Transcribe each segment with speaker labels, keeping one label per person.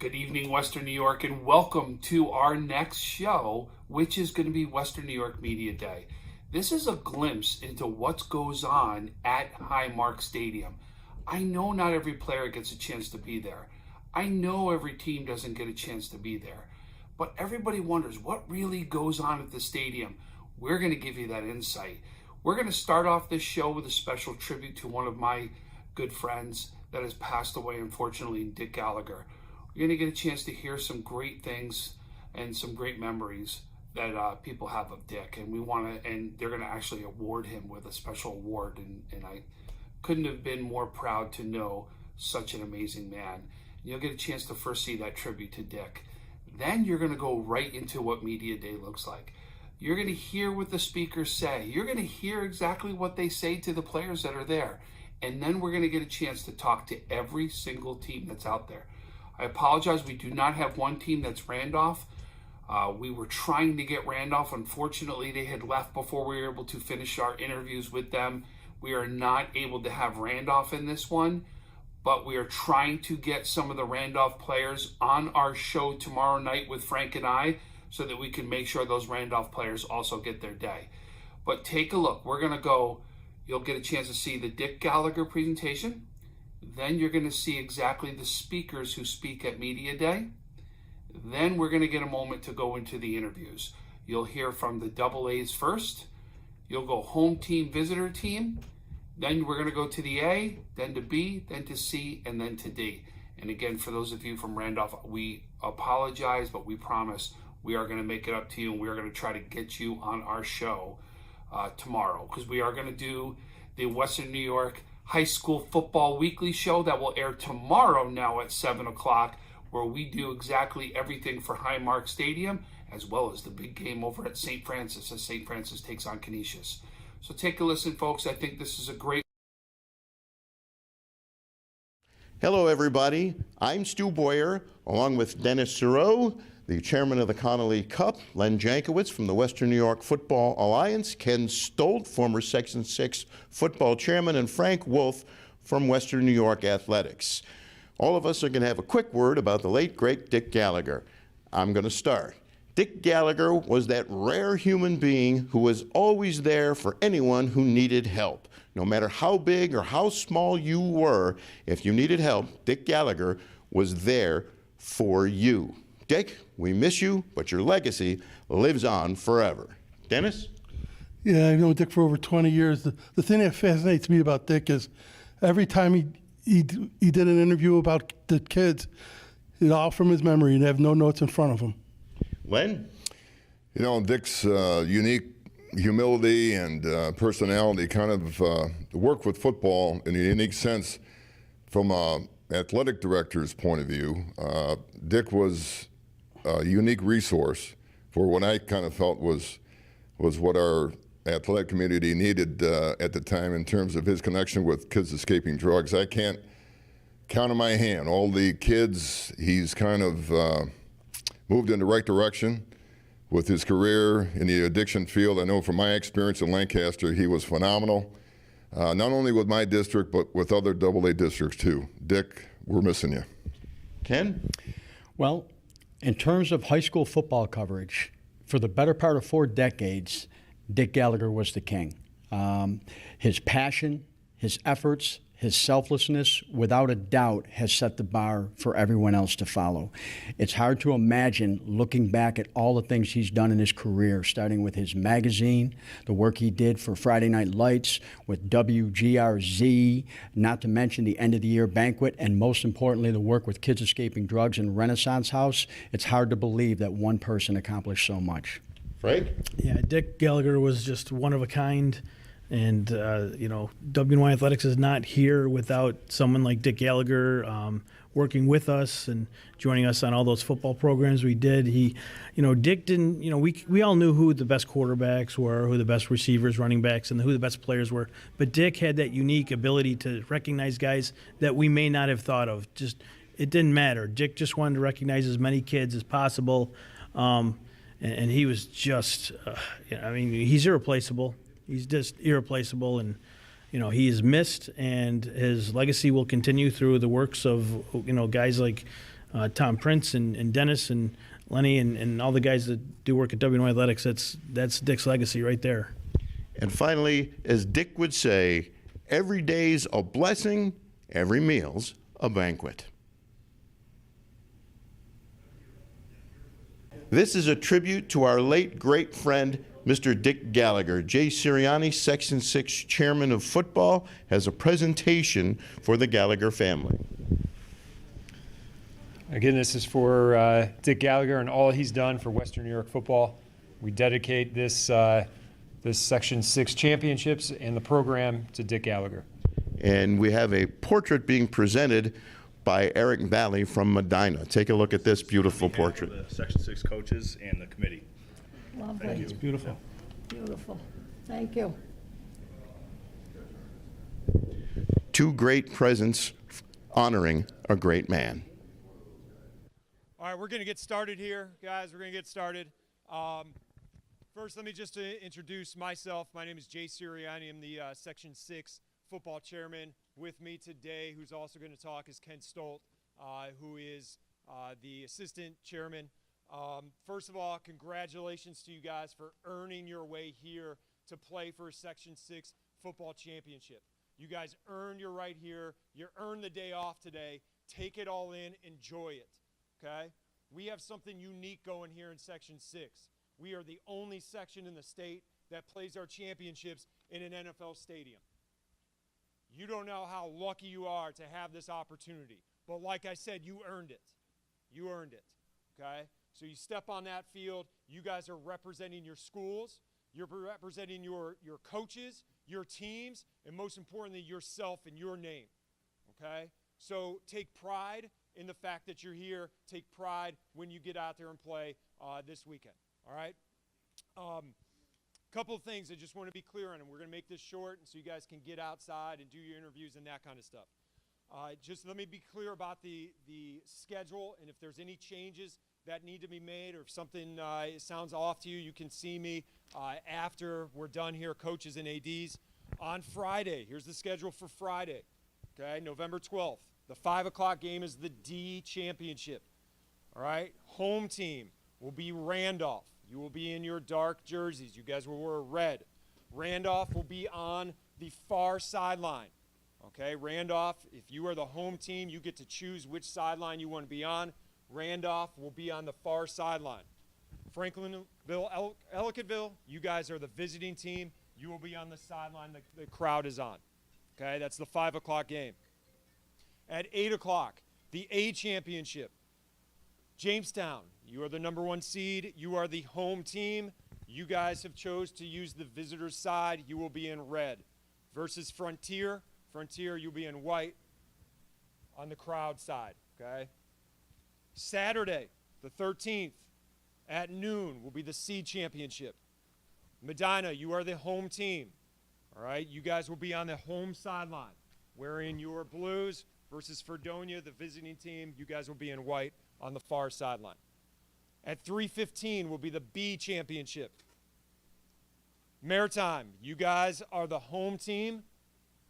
Speaker 1: Good evening, Western New York, and welcome to our next show, which is going to be Western New York Media Day. This is a glimpse into what goes on at Highmark Stadium. I know not every player gets a chance to be there. I know every team doesn't get a chance to be there. But everybody wonders what really goes on at the stadium. We're going to give you that insight. We're going to start off this show with a special tribute to one of my good friends that has passed away, unfortunately, Dick Gallagher. You're going to get a chance to hear some great things and some great memories that people have of Dick, and they're going to actually award him with a special award, and I couldn't have been more proud to know such an amazing man. You'll get a chance to first see that tribute to Dick. Then you're going to go right into what Media Day looks like. You're going to hear what the speakers say. You're going to hear exactly what they say to the players that are there. And then we're going to get a chance to talk to every single team that's out there. I apologize, we do not have one team that's Randolph. We were trying to get Randolph. Unfortunately, they had left before we were able to finish our interviews with them. We are not able to have Randolph in this one, but we are trying to get some of the Randolph players on our show tomorrow night with Frank and I so that we can make sure those Randolph players also get their day. But take a look. We're going to go, you'll get a chance to see the Dick Gallagher presentation. Then you're going to see exactly the speakers who speak at Media Day. Then we're going to get a moment to go into the interviews. You'll hear from the double A's first. You'll go home team, visitor team. Then we're going to go to the A, then to B, then to C, and then to D. And again, for those of you from Randolph, we apologize, but we promise we are going to make it up to you, and we are going to try to get you on our show tomorrow, because we are going to do the Western New York High School Football Weekly Show that will air tomorrow now at 7 o'clock, where we do exactly everything for Highmark Stadium, as well as the big game over at St. Francis as St. Francis takes on Canisius. So take a listen, folks. I think this is a great...
Speaker 2: Hello, everybody. I'm Stu Boyer, along with Dennis Serow, the chairman of the Connolly Cup, Len Jankowitz from the Western New York Football Alliance, Ken Stolt, former Section 6 football chairman, and Frank Wolf from Western New York Athletics. All of us are going to have a quick word about the late, great Dick Gallagher. I'm going to start. Dick Gallagher was that rare human being who was always there for anyone who needed help. No matter how big or how small you were, if you needed help, Dick Gallagher was there for you. Dick, we miss you, but your legacy lives on forever. Dennis?
Speaker 3: Yeah, I've known Dick for over 20 years. The thing that fascinates me about Dick is every time he did an interview about the kids, it's all from his memory and have no notes in front of him.
Speaker 2: Len?
Speaker 4: You know, Dick's unique humility and personality kind of worked with football in a unique sense from an athletic director's point of view. Dick was a unique resource for what I kind of felt was what our athletic community needed at the time in terms of his connection with kids escaping drugs. I can't count on my hand all the kids he's kind of moved in the right direction with his career in the addiction field. I know from my experience in Lancaster, he was phenomenal, not only with my district, but with other AA districts too. Dick, we're missing you.
Speaker 2: Ken?
Speaker 5: Well, in terms of high school football coverage, for the better part of 4 decades, Dick Gallagher was the king. His passion, his efforts, his selflessness, without a doubt, has set the bar for everyone else to follow. It's hard to imagine looking back at all the things he's done in his career, starting with his magazine, the work he did for Friday Night Lights, with WGRZ, not to mention the end-of-the-year banquet, and most importantly, the work with Kids Escaping Drugs and Renaissance House. It's hard to believe that one person accomplished so much.
Speaker 2: Frank?
Speaker 6: Yeah, Dick Gallagher was just one of a kind. And, you know, WNY Athletics is not here without someone like Dick Gallagher working with us and joining us on all those football programs we did. Dick didn't, we all knew who the best quarterbacks were, who the best receivers, running backs, and who the best players were. But Dick had that unique ability to recognize guys that we may not have thought of. It didn't matter. Dick just wanted to recognize as many kids as possible. And he was just, he's irreplaceable. He's just irreplaceable, and he is missed, and his legacy will continue through the works of guys like Tom Prince and Dennis and Lenny and all the guys that do work at WNY Athletics. That's Dick's legacy right there.
Speaker 2: And finally, as Dick would say, every day's a blessing, every meal's a banquet. This is a tribute to our late great friend, Mr. Dick Gallagher. Jay Sirianni, Section 6 Chairman of Football, has a presentation for the Gallagher family.
Speaker 7: Again, this is for Dick Gallagher and all he's done for Western New York football. We dedicate this Section 6 championships and the program to Dick Gallagher.
Speaker 2: And we have a portrait being presented by Eric Valley from Medina. Take a look at this beautiful portrait.
Speaker 8: The Section 6 coaches and the committee.
Speaker 9: Lovely.
Speaker 8: Thank you.
Speaker 6: It's beautiful.
Speaker 9: Beautiful. Thank you.
Speaker 2: Two great presents honoring a great man.
Speaker 10: All right, we're going to get started here, guys. We're going to get started. First, let me just introduce myself. My name is Jay Sirianni. I'm the Section 6 football chairman. With me today, who's also going to talk, is Ken Stolt, who is the assistant chairman. First of all, congratulations to you guys for earning your way here to play for a Section 6 football championship. You guys earned your right here. You earned the day off today. Take it all in. Enjoy it. Okay? We have something unique going here in Section 6. We are the only section in the state that plays our championships in an NFL stadium. You don't know how lucky you are to have this opportunity. But like I said, you earned it. You earned it. Okay? So you step on that field. You guys are representing your schools. You're representing your coaches, your teams, and most importantly, yourself and your name. Okay? So take pride in the fact that you're here. Take pride when you get out there and play this weekend. All right? Couple of things I just want to be clear on, and we're going to make this short so you guys can get outside and do your interviews and that kind of stuff. Just let me be clear about the schedule, and if there's any changes that need to be made or if something sounds off to you, you can see me after we're done here, coaches and ADs. On Friday, here's the schedule for Friday, okay, November 12th. The 5 o'clock game is the D Championship. All right? Home team will be Randolph. You will be in your dark jerseys. You guys will wear red. Randolph will be on the far sideline. Okay? Randolph, if you are the home team, you get to choose which sideline you want to be on. Randolph will be on the far sideline. Franklinville, Ellicottville, you guys are the visiting team. You will be on the sideline the crowd is on. Okay? That's the 5 o'clock game. At 8 o'clock, the A Championship. Jamestown, you are the number 1 seed. You are the home team. You guys have chose to use the visitor's side. You will be in red. Versus Frontier. Frontier, you'll be in white on the crowd side. Okay? Saturday, the 13th, at noon, will be the C Championship. Medina, you are the home team. All right? You guys will be on the home sideline wearing your blues. Versus Fredonia, the visiting team, you guys will be in white on the far sideline. At 3:15 will be the B Championship. Maritime, you guys are the home team.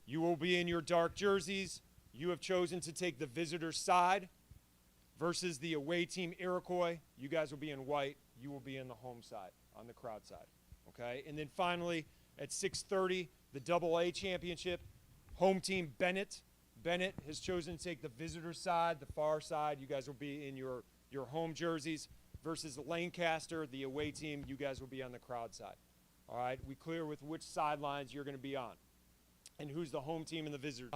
Speaker 10: You will be in your dark jerseys. You have chosen to take the visitor side versus the away team Iroquois. You guys will be in white. You will be in the home side, on the crowd side. Okay? And then finally, at 6:30, the Double A Championship. Home team Bennett. Bennett has chosen to take the visitor side, the far side. You guys will be in your home jerseys versus Lancaster, the away team. You guys will be on the crowd side. All right, we clear with which sidelines you're going to be on and who's the home team and the visitor.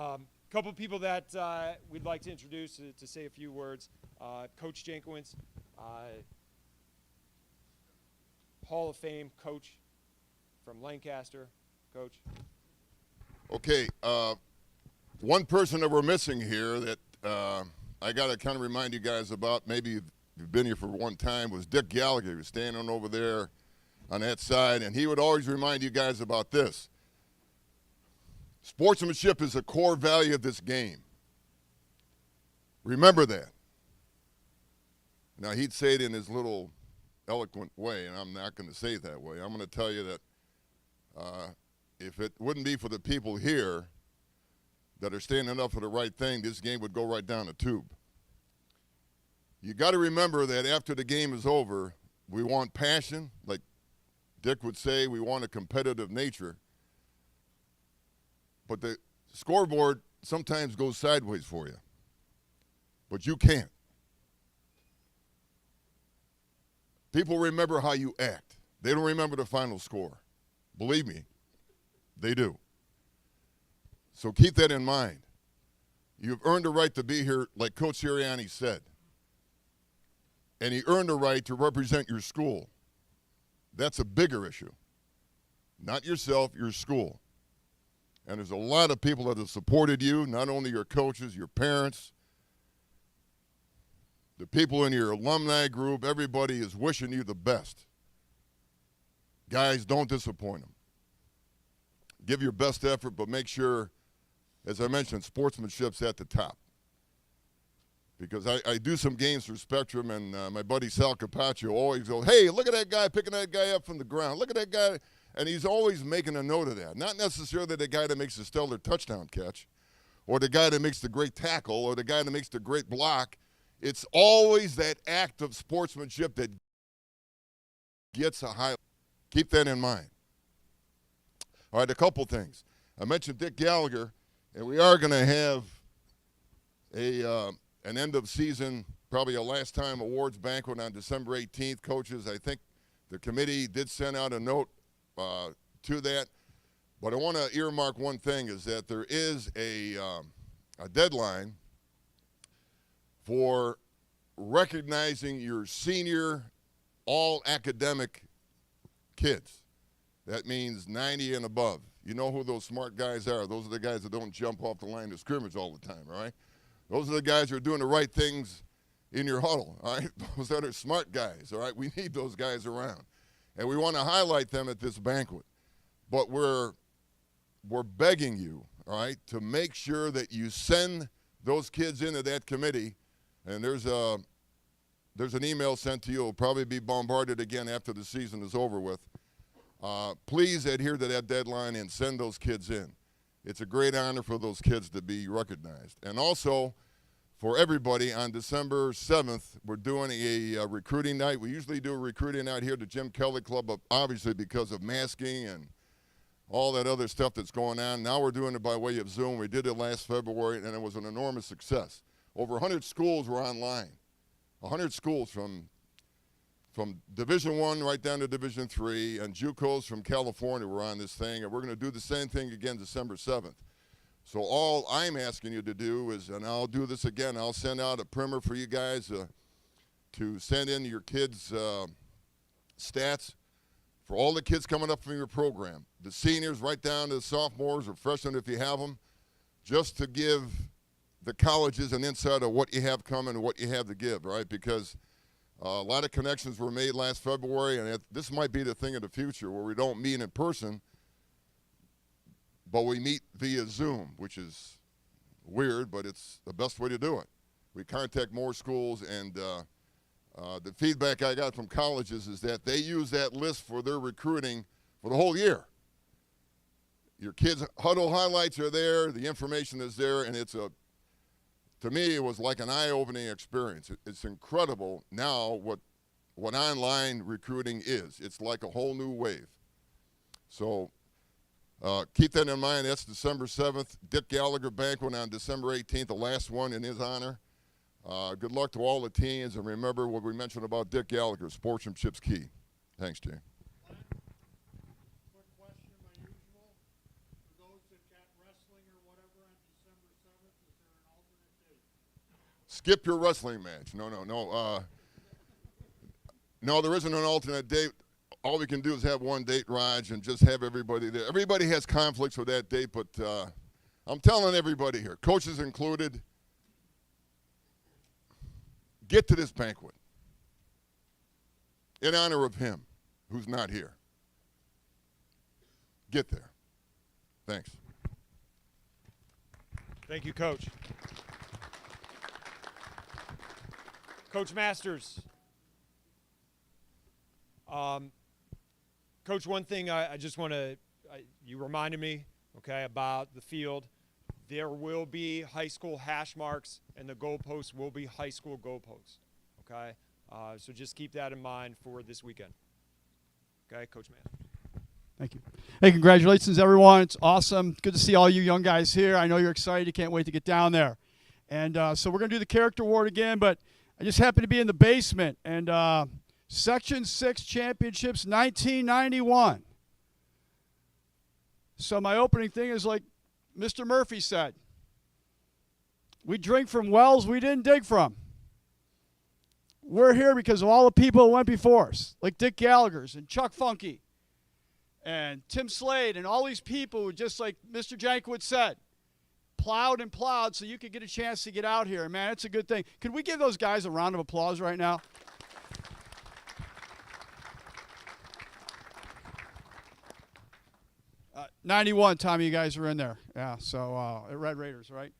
Speaker 10: Couple of people that we'd like to introduce to say a few words. Coach Jankowitz, Hall of Fame coach from Lancaster. Coach.
Speaker 4: Okay. One person that we're missing here that I got to kind of remind you guys about, maybe you've been here for one time, was Dick Gallagher. He was standing over there on that side, and he would always remind you guys about this. Sportsmanship is a core value of this game. Remember that. Now, he'd say it in his little eloquent way, and I'm not going to say it that way. I'm going to tell you that if it wouldn't be for the people here that are standing up for the right thing, this game would go right down the tube. You got to remember that after the game is over, we want passion, like Dick would say, we want a competitive nature. But the scoreboard sometimes goes sideways for you. But you can't. People remember how you act. They don't remember the final score. Believe me, they do. So keep that in mind. You've earned the right to be here, like Coach Sirianni said. And he earned the right to represent your school. That's a bigger issue. Not yourself, your school. And there's a lot of people that have supported you, not only your coaches, your parents, the people in your alumni group. Everybody is wishing you the best. Guys, don't disappoint them. Give your best effort, but make sure, as I mentioned, sportsmanship's at the top. Because I do some games for Spectrum, and my buddy Sal Capaccio always goes, hey, look at that guy picking that guy up from the ground. Look at that guy. And he's always making a note of that. Not necessarily the guy that makes the stellar touchdown catch or the guy that makes the great tackle or the guy that makes the great block. It's always that act of sportsmanship that gets a highlight. Keep that in mind. All right, a couple things. I mentioned Dick Gallagher, and we are going to have an end-of-season, probably a last-time awards banquet on December 18th. Coaches, I think the committee did send out a note to that. But I want to earmark one thing, is that there is a deadline for recognizing your senior all-academic kids. That means 90 and above. You know who those smart guys are. Those are the guys that don't jump off the line of scrimmage all the time, all right? Those are the guys who are doing the right things in your huddle, all right? Those that are smart guys, all right? We need those guys around. And we want to highlight them at this banquet. But we're begging you, all right, to make sure that you send those kids into that committee. And there's an email sent to you. It'll probably be bombarded again after the season is over with. Please adhere to that deadline and send those kids in. It's a great honor for those kids to be recognized. And also, for everybody, on December 7th, we're doing a recruiting night. We usually do a recruiting night here at the Jim Kelly Club, but obviously because of masking and all that other stuff that's going on. Now we're doing it by way of Zoom. We did it last February, and it was an enormous success. Over 100 schools were online. 100 schools from Division I right down to Division III, and JUCOs from California were on this thing, and we're going to do the same thing again December 7th. So all I'm asking you to do is, and I'll do this again, I'll send out a primer for you guys to send in your kids' stats for all the kids coming up from your program, the seniors right down to the sophomores or freshmen if you have them, just to give the colleges an insight of what you have coming and what you have to give, right? Because a lot of connections were made last February, and this might be the thing of the future where we don't meet in person, but we meet via Zoom, which is weird, but it's the best way to do it. We contact more schools, and the feedback I got from colleges is that they use that list for their recruiting for the whole year. Your kids' huddle highlights are there, the information is there, and to me, it was like an eye-opening experience. It's incredible now what online recruiting is. It's like a whole new wave. So keep that in mind. That's December 7th. Dick Gallagher banquet on December 18th, the last one in his honor. Good luck to all the teams, and remember what we mentioned about Dick Gallagher, sportsmanship's key. Thanks, Jay.
Speaker 11: Quick question, my usual. For those that got wrestling or whatever on December 7th, is there an alternate date?
Speaker 4: Skip your wrestling match. No. No, there isn't an alternate date. All we can do is have one date, Raj, and just have everybody there. Everybody has conflicts with that date, but I'm telling everybody here, coaches included, get to this banquet in honor of him who's not here. Get there. Thanks.
Speaker 10: Thank you, Coach. Coach Masters. Coach, one thing I just want to, you reminded me, okay, about the field. There will be high school hash marks, and the goalposts will be high school goalposts, okay? So just keep that in mind for this weekend. Okay, Coach Mann.
Speaker 12: Thank you. Hey, congratulations, everyone. It's awesome. Good to see all you young guys here. I know you're excited. You can't wait to get down there. And so we're going to do the character award again, but I just happen to be in the basement. And Section 6 Championships 1991. So my opening thing is like Mr. Murphy said. We drink from wells we didn't dig from. We're here because of all the people that went before us, like Dick Gallagher's and Chuck Funky and Tim Slade and all these people who, just like Mr. Jankowitz said, plowed and plowed so you could get a chance to get out here. Man, it's a good thing. Could we give those guys a round of applause right now? 91, Tommy, you guys were in there. Yeah, so at Red Raiders, right?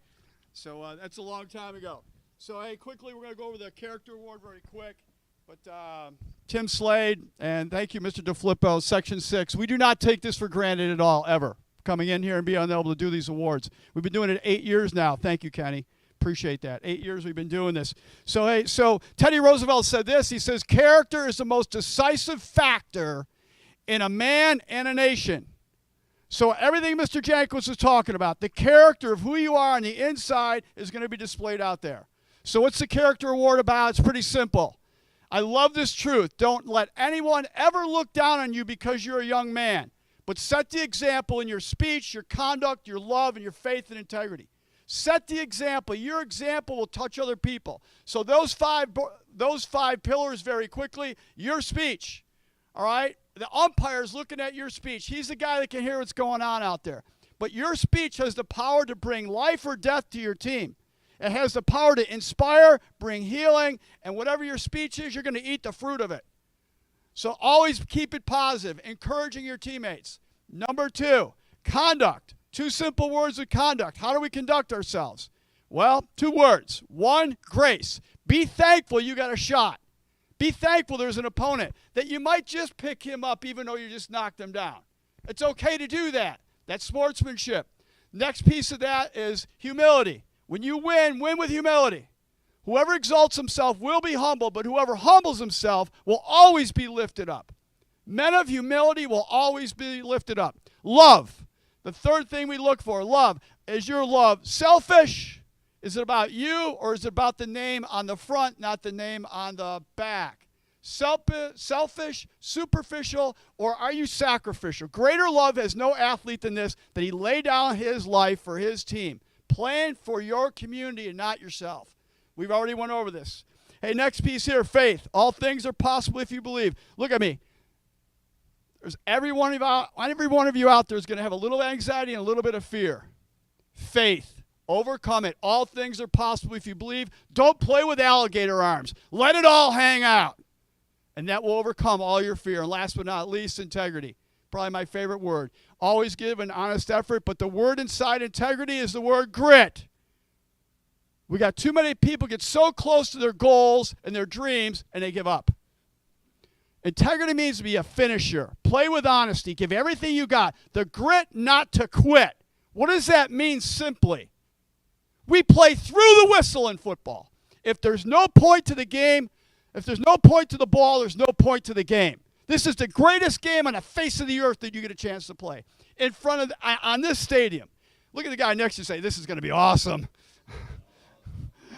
Speaker 12: So that's a long time ago. So, hey, quickly, we're going to go over the character award very quick. But Tim Slade, and thank you, Mr. DeFlippo, Section 6. We do not take this for granted at all, ever, coming in here and being able to do these awards. We've been doing it 8 years now. Thank you, Kenny. Appreciate that. 8 years we've been doing this. So, hey, so Teddy Roosevelt said this. He says, character is the most decisive factor in a man and a nation. So everything Mr. Jankowitz was talking about, the character of who you are on the inside is going to be displayed out there. So what's the character award about? It's pretty simple. I love this truth. Don't let anyone ever look down on you because you're a young man, but set the example in your speech, your conduct, your love, and your faith and integrity. Set the example. Your example will touch other people. So those five pillars very quickly, your speech, all right? The umpire's looking at your speech. He's the guy that can hear what's going on out there. But your speech has the power to bring life or death to your team. It has the power to inspire, bring healing, and whatever your speech is, you're going to eat the fruit of it. So always keep it positive, encouraging your teammates. Number 2, conduct. 2 simple words of conduct. How do we conduct ourselves? Well, 2 words. 1, grace. Be thankful you got a shot. Be thankful there's an opponent, that you might just pick him up even though you just knocked him down. It's okay to do that. That's sportsmanship. Next piece of that is humility. When you win, win with humility. Whoever exalts himself will be humble, but whoever humbles himself will always be lifted up. Men of humility will always be lifted up. Love. The third thing we look for, love. Is your love selfish? Is it about you, or is it about the name on the front, not the name on the back? Selfish, superficial, or are you sacrificial? Greater love has no athlete than this, that he lay down his life for his team. Plan for your community and not yourself. We've already went over this. Hey, next piece here, faith. All things are possible if you believe. Look at me. There's every one of you out there is going to have a little anxiety and a little bit of fear. Faith. Overcome it. All things are possible if you believe. Don't play with alligator arms. Let it all hang out. And that will overcome all your fear. And last but not least, integrity. Probably my favorite word. Always give an honest effort, but the word inside integrity is the word grit. We got too many people get so close to their goals and their dreams, and they give up. Integrity means to be a finisher. Play with honesty. Give everything you got. The grit not to quit. What does that mean simply? We play through the whistle in football. If there's no point to the game, if there's no point to the ball, there's no point to the game. This is the greatest game on the face of the earth that you get a chance to play in front of on this stadium. Look at the guy next to you and say, this is going to be awesome.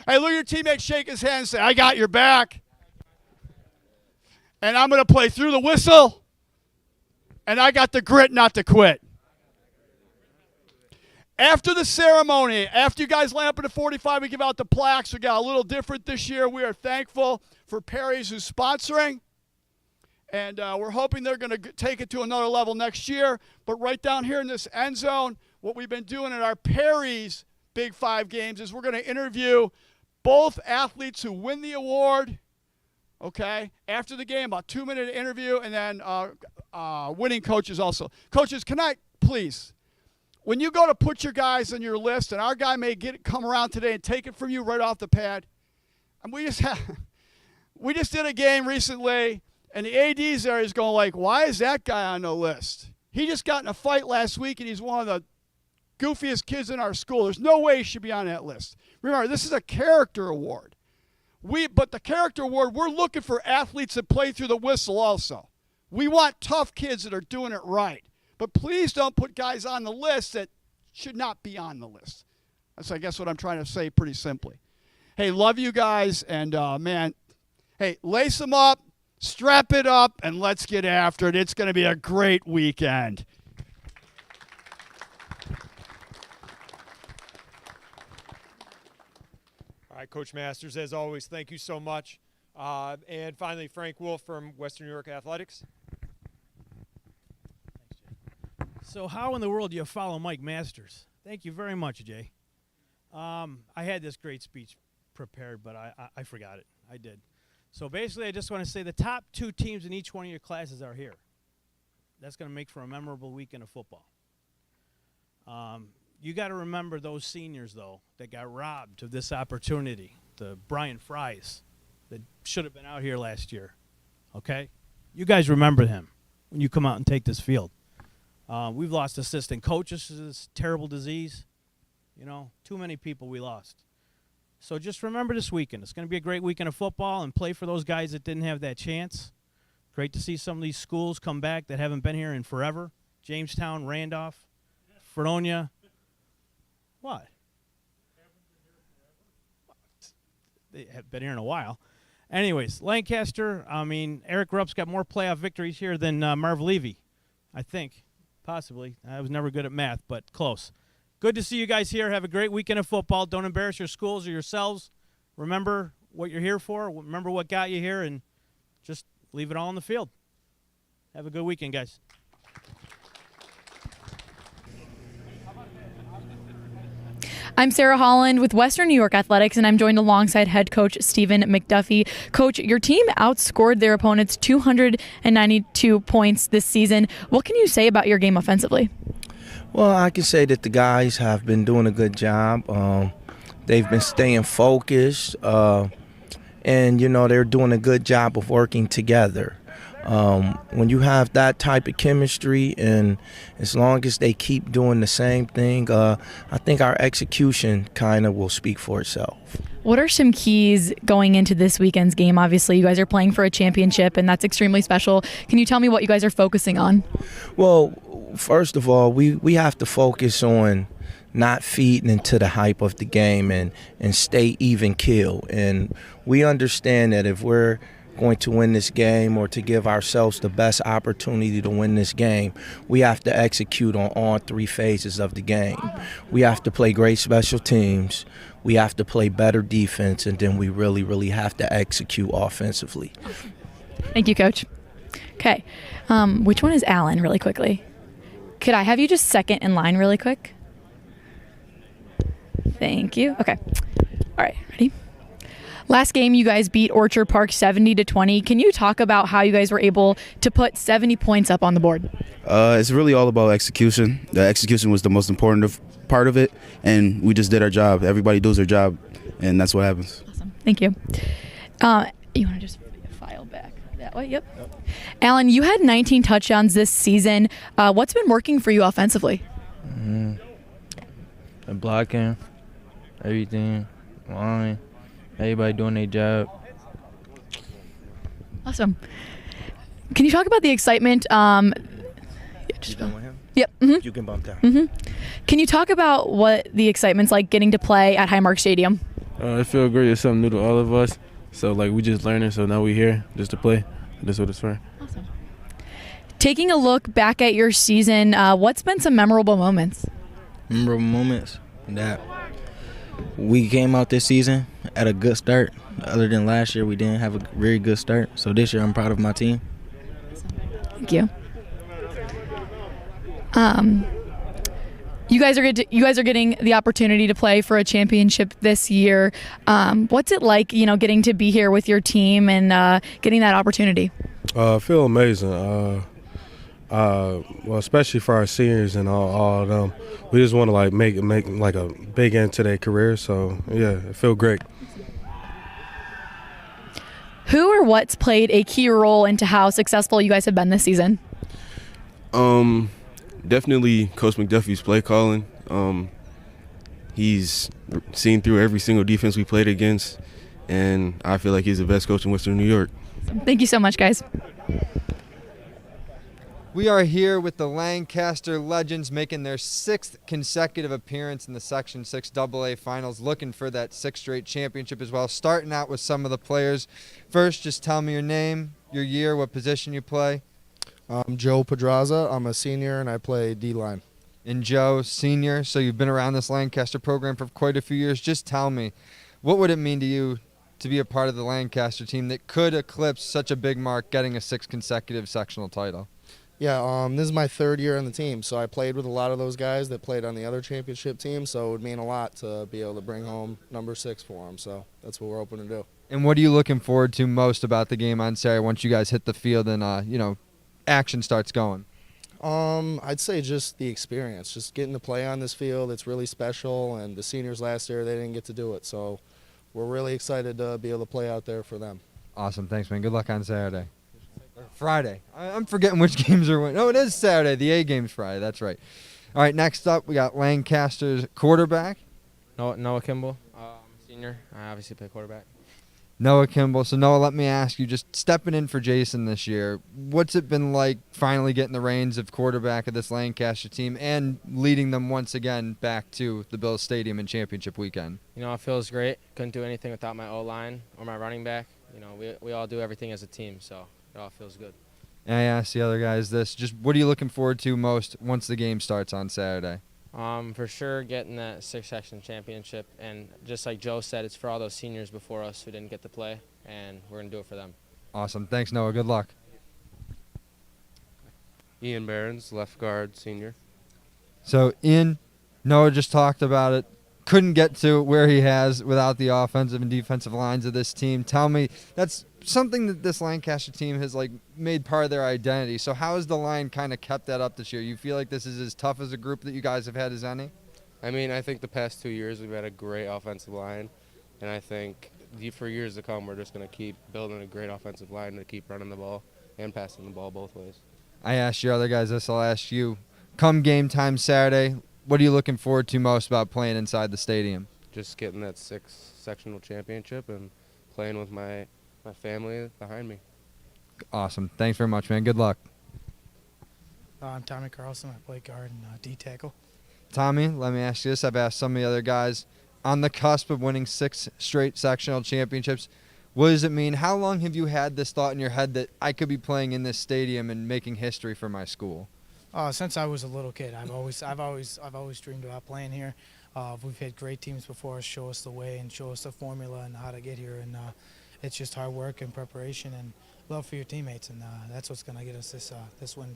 Speaker 12: Hey, look at your teammate, shake his hand and say, I got your back. And I'm going to play through the whistle. And I got the grit not to quit. After the ceremony, after you guys line up at the 45, we give out the plaques. We got a little different this year. We are thankful for Perry's who's sponsoring. And we're hoping they're going to take it to another level next year. But right down here in this end zone, what we've been doing at our Perry's Big 5 games is we're going to interview both athletes who win the award, okay, after the game, about 2-minute interview, and then winning coaches also. Coaches, can I, please, when you go to put your guys on your list, and our guy may come around today and take it from you right off the pad, and we just did a game recently, and the AD's there is going like, why is that guy on the list? He just got in a fight last week, and he's one of the goofiest kids in our school. There's no way he should be on that list. Remember, this is a character award. But the character award, we're looking for athletes that play through the whistle also. We want tough kids that are doing it right. But please don't put guys on the list that should not be on the list. That's, I guess, what I'm trying to say pretty simply. Hey, love you guys, and, man, hey, lace them up, strap it up, and let's get after it. It's going to be a great weekend.
Speaker 10: All right, Coach Masters, as always, thank you so much. And finally, Frank Wolf from Western New York Athletics.
Speaker 6: So how in the world do you follow Mike Masters? Thank you very much, Jay. I had this great speech prepared, but I forgot it. I did. So basically, I just want to say the top 2 teams in each one of your classes are here. That's going to make for a memorable weekend of football. You got to remember those seniors, though, that got robbed of this opportunity. The Brian Fries that should have been out here last year. Okay? You guys remember him when you come out and take this field. We've lost assistant coaches to this terrible disease. You know, too many people we lost. So just remember this weekend. It's going to be a great weekend of football, and play for those guys that didn't have that chance. Great to see some of these schools come back that haven't been here in forever. Jamestown, Randolph, Fredonia. What? They have been here in a while. Anyways, Lancaster, I mean, Eric Rupp's got more playoff victories here than Marv Levy, I think. Possibly. I was never good at math, but close. Good to see you guys here. Have a great weekend of football. Don't embarrass your schools or yourselves. Remember what you're here for. Remember what got you here, and just leave it all on the field. Have a good weekend, guys.
Speaker 13: I'm Sarah Holland with Western New York Athletics, and I'm joined alongside head coach Stephen McDuffie. Coach, your team outscored their opponents 292 points this season. What can you say about your game offensively?
Speaker 14: Well, I can say that the guys have been doing a good job. They've been staying focused, and, you know, they're doing a good job of working together. When you have that type of chemistry, and as long as they keep doing the same thing, I think our execution kind of will speak for itself.
Speaker 13: What are some keys going into this weekend's game? Obviously, you guys are playing for a championship, and that's extremely special. Can you tell me what you guys are focusing on?
Speaker 14: Well, first of all, we have to focus on not feeding into the hype of the game and stay even keel. And we understand that if we're going to win this game, or to give ourselves the best opportunity to win this game, we have to execute on all 3 phases of the game. We have to play great special teams, we have to play better defense, and then we really, really have to execute offensively.
Speaker 13: Thank you, Coach. Okay. Which one is Alan, really quickly? Could I have you just second in line really quick? Thank you. Okay. All right. Ready? Last game, you guys beat Orchard Park 70-20. Can you talk about how you guys were able to put 70 points up on the board?
Speaker 15: It's really all about execution. The execution was the most important part of it, and we just did our job. Everybody does their job, and that's what happens.
Speaker 13: Awesome. Thank you. You want to just file back that way? Yep. Alan, you had 19 touchdowns this season. What's been working for you offensively?
Speaker 16: The blocking, everything, line. Everybody doing their job.
Speaker 13: Awesome. Can you talk about the excitement?
Speaker 14: You done with him?
Speaker 13: Yep. Mm-hmm.
Speaker 14: You can bump down.
Speaker 13: Mm-hmm. Can you talk about what the excitement's like getting to play at Highmark Stadium?
Speaker 16: It feels great. It's something new to all of us. So, we just learning, so now we're here just to play. That's what it's for.
Speaker 13: Awesome. Taking a look back at your season, what's been some memorable moments?
Speaker 15: Memorable moments that we came out this season at a good start. Other than last year, we didn't have a very good start. So this year, I'm proud of my team.
Speaker 13: Thank you. You guys are getting the opportunity to play for a championship this year. What's it like, getting to be here with your team and getting that opportunity?
Speaker 17: I feel amazing. Well, especially for our seniors and all of them. We just want to make a big end to their career. So yeah, it feels great.
Speaker 13: Who or what's played a key role into how successful you guys have been this season?
Speaker 18: Definitely Coach McDuffie's play calling. He's seen through every single defense we played against, and I feel like he's the best coach in Western New York.
Speaker 13: Thank you so much, guys.
Speaker 10: We are here with the Lancaster Legends making their 6th consecutive appearance in the Section 6 AA Finals, looking for that 6th straight championship as well. Starting out with some of the players. First, just tell me your name, your year, what position you play.
Speaker 19: I'm Joe Pedraza. I'm a senior, and I play D-line.
Speaker 10: And Joe, senior, so you've been around this Lancaster program for quite a few years. Just tell me, what would it mean to you to be a part of the Lancaster team that could eclipse such a big mark, getting a 6th consecutive sectional title?
Speaker 19: Yeah, this is my 3rd year on the team, so I played with a lot of those guys that played on the other championship team, so it would mean a lot to be able to bring home number 6 for them, so that's what we're hoping to do.
Speaker 10: And what are you looking forward to most about the game on Saturday once you guys hit the field and, action starts going?
Speaker 19: I'd say just the experience, just getting to play on this field. It's really special, and the seniors last year, they didn't get to do it, so we're really excited to be able to play out there for them.
Speaker 10: Awesome. Thanks, man. Good luck on Saturday. Friday. I'm forgetting which games are when. No, it is Saturday. The A game's Friday. That's right. All right, next up, we got Lancaster's quarterback.
Speaker 20: Noah Kimball, senior. I obviously play quarterback.
Speaker 10: Noah Kimball. So, Noah, let me ask you, just stepping in for Jason this year, what's it been like finally getting the reins of quarterback of this Lancaster team and leading them once again back to the Bills Stadium in championship weekend?
Speaker 20: It feels great. Couldn't do anything without my O-line or my running back. We all do everything as a team, so it all feels good.
Speaker 10: And I asked the other guys this, just what are you looking forward to most once the game starts on Saturday?
Speaker 20: For sure getting that 6-section championship, and just like Joe said, it's for all those seniors before us who didn't get to play, and we're going to do it for them.
Speaker 10: Awesome. Thanks, Noah. Good luck.
Speaker 18: Ian Barons, left guard, senior.
Speaker 10: So, Noah just talked about it. Couldn't get to where he has without the offensive and defensive lines of this team. Tell me, that's something that this Lancaster team has made part of their identity. So how has the line kind of kept that up this year? You feel like this is as tough as a group that you guys have had as any?
Speaker 18: I think the past 2 years we've had a great offensive line, and I think for years to come we're just going to keep building a great offensive line to keep running the ball and passing the ball both ways.
Speaker 10: I asked your other guys this, I'll ask you. Come game time Saturday, what are you looking forward to most about playing inside the stadium?
Speaker 18: Just getting that 6th sectional championship and playing with my family behind me.
Speaker 10: Awesome. Thanks very much, man. Good luck.
Speaker 21: I'm Tommy Carlson. I play guard and D-tackle.
Speaker 10: Tommy, let me ask you this. I've asked some of the other guys. On the cusp of winning 6 straight sectional championships, what does it mean? How long have you had this thought in your head that I could be playing in this stadium and making history for my school?
Speaker 21: Since I was a little kid, I've always dreamed about playing here. We've had great teams before us show us the way and show us the formula and how to get here, and it's just hard work and preparation and love for your teammates, and that's what's going to get us this win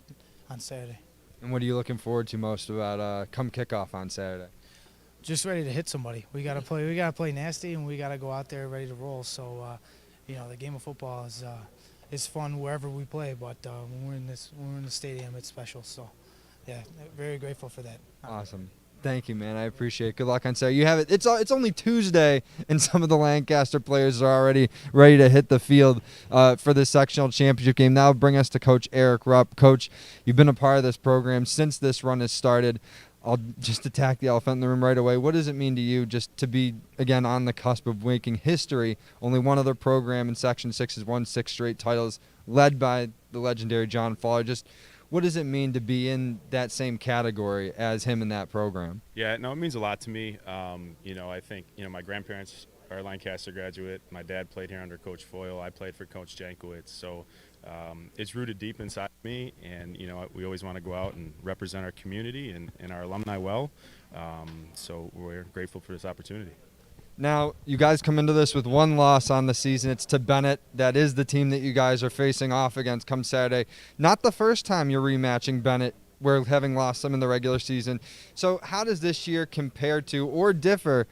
Speaker 21: on Saturday.
Speaker 10: And what are you looking forward to most about come kickoff on Saturday?
Speaker 21: Just ready to hit somebody. We got to play. We got to play nasty, and we got to go out there ready to roll. So, the game of football is fun wherever we play, but when we're in the stadium, it's special. So, yeah, very grateful for that.
Speaker 10: Awesome. Thank you, man. I appreciate it. Good luck on Saturday. You have it. It's only Tuesday, and some of the Lancaster players are already ready to hit the field for the sectional championship game. Now bring us to Coach Eric Rupp. Coach, you've been a part of this program since this run has started. I'll just attack the elephant in the room right away. What does it mean to you just to be, again, on the cusp of making history? Only one other program in Section 6 has won 6 straight titles, led by the legendary John Fowler. Just what does it mean to be in that same category as him in that program?
Speaker 8: Yeah, no, it means a lot to me. I think, my grandparents are Lancaster graduate. My dad played here under Coach Foyle. I played for Coach Jankowitz. So it's rooted deep inside me, and, we always want to go out and represent our community and our alumni well. So we're grateful for this opportunity.
Speaker 10: Now, you guys come into this with 1 loss on the season. It's to Bennett. That is the team that you guys are facing off against come Saturday. Not the first time you're rematching Bennett, where having lost them in the regular season. So how does this year compare to or differ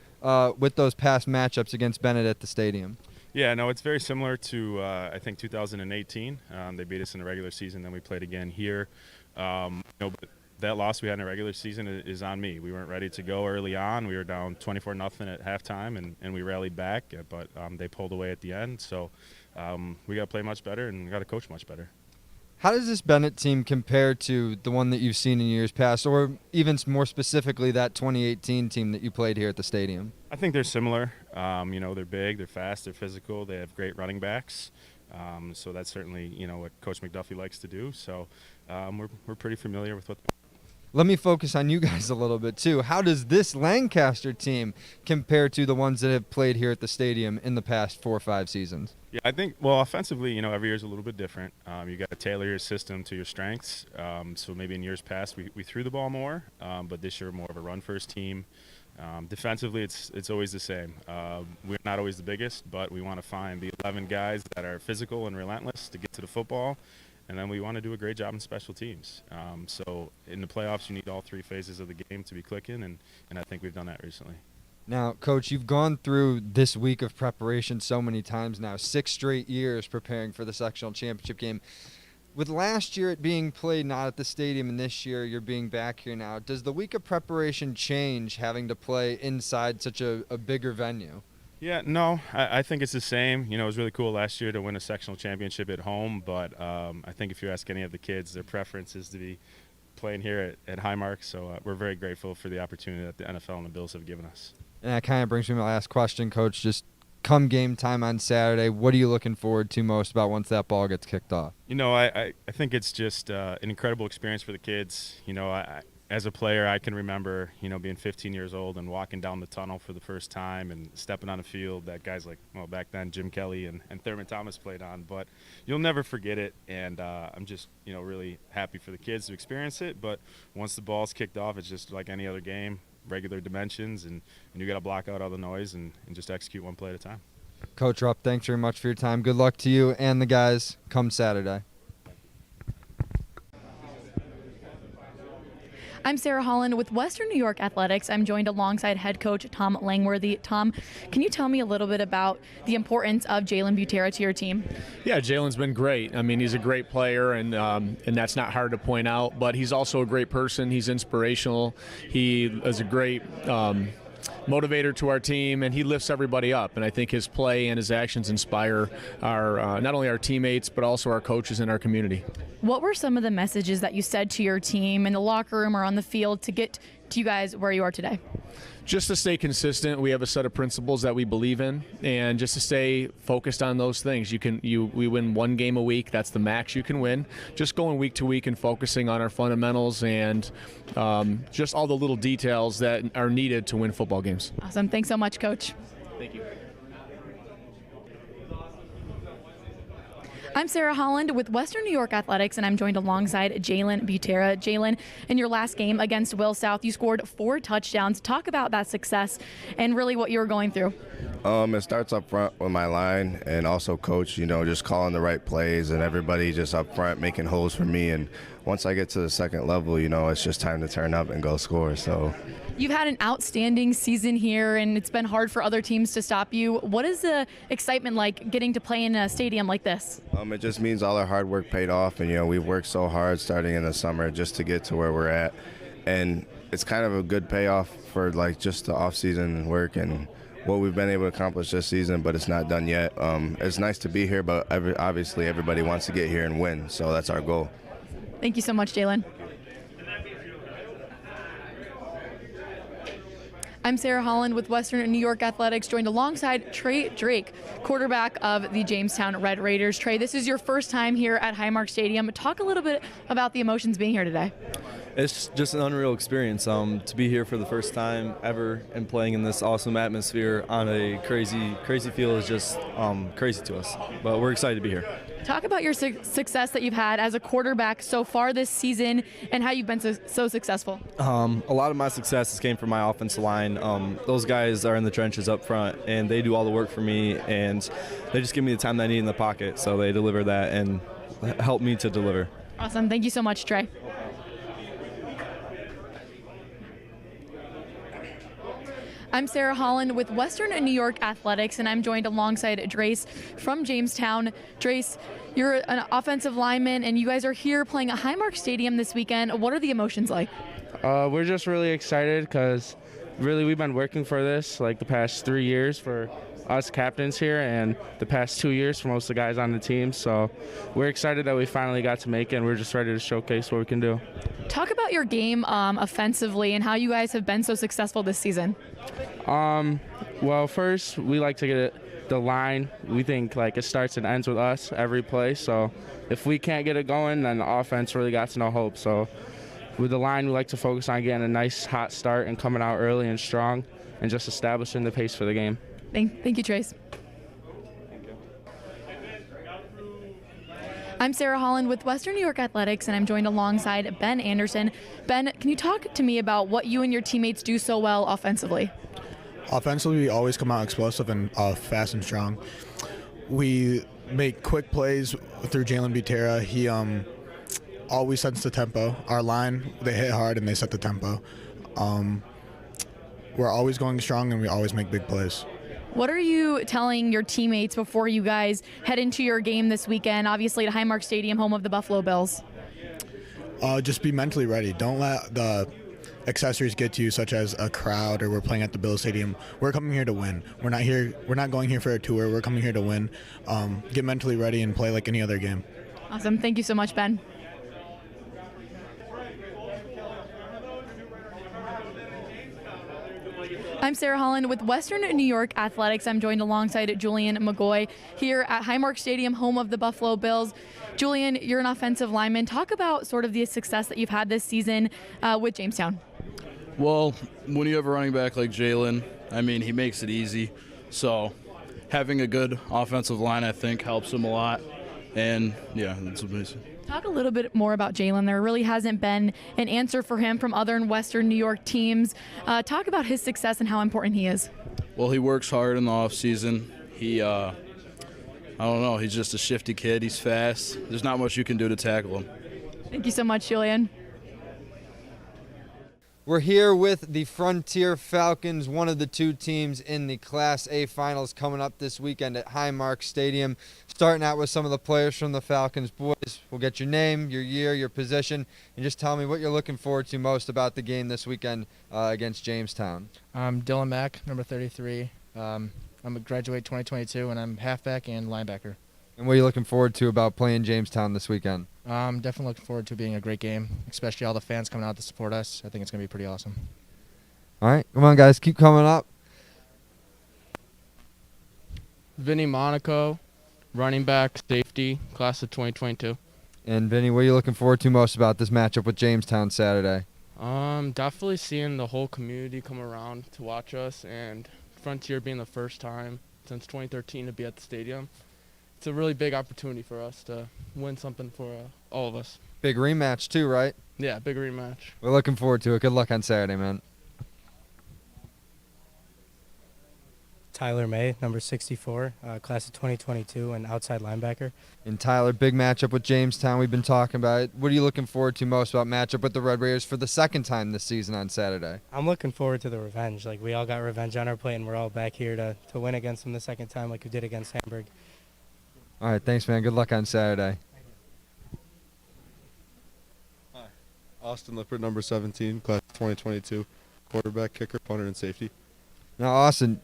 Speaker 10: with those past matchups against Bennett at the stadium?
Speaker 8: Yeah, no, it's very similar to, I think, 2018. They beat us in the regular season, then we played again here. But that loss we had in the regular season is on me. We weren't ready to go early on. We were down 24-0 at halftime, and we rallied back, but they pulled away at the end. So we got to play much better, and we got to coach much better.
Speaker 1: How does this Bennett team compare to the one that you've seen in years past, or even more specifically that 2018 team that you played here at the stadium?
Speaker 8: I think they're similar. They're big, they're fast, they're physical, they have great running backs. So that's certainly, what Coach McDuffie likes to do. So we're pretty familiar with what.
Speaker 1: Let me focus on you guys a little bit too. How does this Lancaster team compare to the ones that have played here at the stadium in the past 4 or 5 seasons?
Speaker 8: Yeah, I think, offensively, every year is a little bit different. You got to tailor your system to your strengths. So maybe in years past we threw the ball more, but this year more of a run-first team. Defensively, it's always the same. We're not always the biggest, but we want to find the 11 guys that are physical and relentless to get to the football, and then we want to do a great job in special teams. So in the playoffs, you need all 3 phases of the game to be clicking, and I think we've done that recently.
Speaker 1: Now, Coach, you've gone through this week of preparation so many times now, 6 straight years preparing for the sectional championship game. With last year it being played not at the stadium and this year you're being back here now, does the week of preparation change having to play inside such a bigger venue?
Speaker 8: Yeah, no, I think it's the same. It was really cool last year to win a sectional championship at home, but I think if you ask any of the kids, their preference is to be playing here at Highmark, so we're very grateful for the opportunity that the NFL and the Bills have given us.
Speaker 1: And that kind of brings me to my last question, Coach. Just come game time on Saturday, what are you looking forward to most about once that ball gets kicked off?
Speaker 8: I think it's just an incredible experience for the kids. As a player, I can remember, being 15 years old and walking down the tunnel for the first time and stepping on a field that guys like, back then Jim Kelly and Thurman Thomas played on. But you'll never forget it, and I'm just, really happy for the kids to experience it. But once the ball's kicked off, it's just like any other game, regular dimensions, and you got to block out all the noise and just execute one play at a time.
Speaker 1: Coach Rupp, thanks very much for your time. Good luck to you and the guys come Saturday.
Speaker 13: I'm Sarah Holland with Western New York Athletics. I'm joined alongside head coach Tom Langworthy. Tom, can you tell me a little bit about the importance of Jalen Butera to your team?
Speaker 22: Yeah, Jalen's been great. I mean, he's a great player, and that's not hard to point out, but he's also a great person. He's inspirational. He is a great motivator to our team, and he lifts everybody up. And I think his play and his actions inspire our not only our teammates, but also our coaches and our community.
Speaker 13: What were some of the messages that you said to your team in the locker room or on the field to get to you guys where you are today?
Speaker 22: Just to stay consistent, we have a set of principles that we believe in, and just to stay focused on those things. We win 1 game a week. That's the max you can win. Just going week to week and focusing on our fundamentals and just all the little details that are needed to win football games.
Speaker 13: Awesome. Thanks so much, Coach.
Speaker 22: Thank you.
Speaker 13: I'm Sarah Holland with Western New York Athletics, and I'm joined alongside Jalen Butera. Jalen, in your last game against Will South, you scored 4 touchdowns. Talk about that success and really what you were going through.
Speaker 23: It starts up front with my line and also coach, just calling the right plays and everybody just up front making holes for me. And once I get to the second level, it's just time to turn up and go score. So
Speaker 13: you've had an outstanding season here, and it's been hard for other teams to stop you. What is the excitement like getting to play in a stadium like this?
Speaker 23: It just means all our hard work paid off, and we've worked so hard starting in the summer just to get to where we're at, and it's kind of a good payoff for just the off-season work and what we've been able to accomplish this season, but it's not done yet. It's nice to be here, but obviously everybody wants to get here and win, so that's our goal.
Speaker 13: Thank you so much, Jalen. I'm Sarah Holland with Western New York Athletics, joined alongside Trey Drake, quarterback of the Jamestown Red Raiders. Trey, this is your first time here at Highmark Stadium. Talk a little bit about the emotions being here today.
Speaker 24: It's just an unreal experience to be here for the first time ever and playing in this awesome atmosphere on a crazy field is just crazy to us. But we're excited to be here.
Speaker 13: Talk about your success that you've had as a quarterback so far this season and how you've been so successful.
Speaker 24: A lot of my successes came from my offensive line. Those guys are in the trenches up front, and they do all the work for me, and they just give me the time that I need in the pocket, so they deliver that and help me to deliver.
Speaker 13: Awesome. Thank you so much, Trey. I'm Sarah Holland with Western New York Athletics, and I'm joined alongside Drace from Jamestown. Drace, you're an offensive lineman, and you guys are here playing at Highmark Stadium this weekend. What are the emotions like?
Speaker 3: We're just really excited because really we've been working for this like the past 3 years for us captains here and the past 2 years for most of the guys on the team. So we're excited that we finally got to make it, and we're just ready to showcase what we can do.
Speaker 13: Talk about your game offensively and how you guys have been so successful this season.
Speaker 3: Well, first we like to get the line. We think like it starts and ends with us every play. So if we can't get it going, then the offense really got no hope. So with the line, we like to focus on getting a nice hot start and coming out early and strong and just establishing the pace for the game.
Speaker 13: Thank you, Trace. I'm Sarah Holland with Western New York Athletics, and I'm joined alongside Ben Anderson. Ben, can you talk to me about what you and your teammates do so well offensively?
Speaker 5: Offensively, we always come out explosive and fast and strong. We make quick plays through Jalen Butera. He always sets the tempo. Our line, they hit hard and they set the tempo. We're always going strong and we always make big plays.
Speaker 13: What are you telling your teammates before you guys head into your game this weekend, obviously at Highmark Stadium, home of the Buffalo Bills?
Speaker 5: Just be mentally ready. Don't let the accessories get to you, such as a crowd or we're playing at the Bills Stadium. We're coming here to win. We're not going here for a tour. We're coming here to win. Get mentally ready and play like any other game.
Speaker 13: Awesome. Thank you so much, Ben. I'm Sarah Holland with Western New York Athletics. I'm joined alongside Julian McGoy here at Highmark Stadium, home of the Buffalo Bills. Julian, you're an offensive lineman. Talk about sort of the success that you've had this season with Jamestown.
Speaker 7: Well, when you have a running back like Jalen, I mean, he makes it easy. So having a good offensive line, I think, helps him a lot. And, yeah, that's amazing.
Speaker 13: Talk a little bit more about Jalen. There really hasn't been an answer for him from other Western New York teams. Talk about his success and how important he is.
Speaker 7: Well, he works hard in the offseason. He, I don't know, he's just a shifty kid. He's fast. There's not much you can do to tackle him.
Speaker 13: Thank you so much, Julian.
Speaker 1: We're here with the Frontier Falcons, one of the two teams in the Class A finals coming up this weekend at Highmark Stadium. Starting out with some of the players from the Falcons. Boys, we'll get your name, your year, your position, and just tell me what you're looking forward to most about the game this weekend against Jamestown.
Speaker 9: I'm Dylan Mack, number 33. I'm a graduate 2022, and I'm halfback and linebacker.
Speaker 1: And what are you looking forward to about playing Jamestown this weekend?
Speaker 9: I'm definitely looking forward to being a great game, especially all the fans coming out to support us. I think it's going to be pretty awesome.
Speaker 1: All right, come on, guys, keep coming up.
Speaker 9: Vinny Monaco, running back, safety, class of 2022.
Speaker 1: And Vinny, what are you looking forward to most about this matchup with Jamestown Saturday?
Speaker 9: Definitely seeing the whole community come around to watch us, and Frontier being the first time since 2013 to be at the stadium. It's a really big opportunity for us to win something for all of us.
Speaker 1: Big rematch too, right?
Speaker 9: Yeah, big rematch.
Speaker 1: We're looking forward to it. Good luck on Saturday, man.
Speaker 25: Tyler May, number 64, class of 2022, and outside linebacker.
Speaker 1: And Tyler, big matchup with Jamestown. We've been talking about it. What are you looking forward to most about matchup with the Red Raiders for the second time this season on Saturday?
Speaker 25: I'm looking forward to the revenge. Like, we all got revenge on our plate, and we're all back here to win against them the second time like we did against Hamburg.
Speaker 1: All right, thanks, man. Good luck on Saturday.
Speaker 26: Hi, Austin Lippert, number 17, class of 2022, quarterback, kicker, punter, and safety.
Speaker 1: Now, Austin,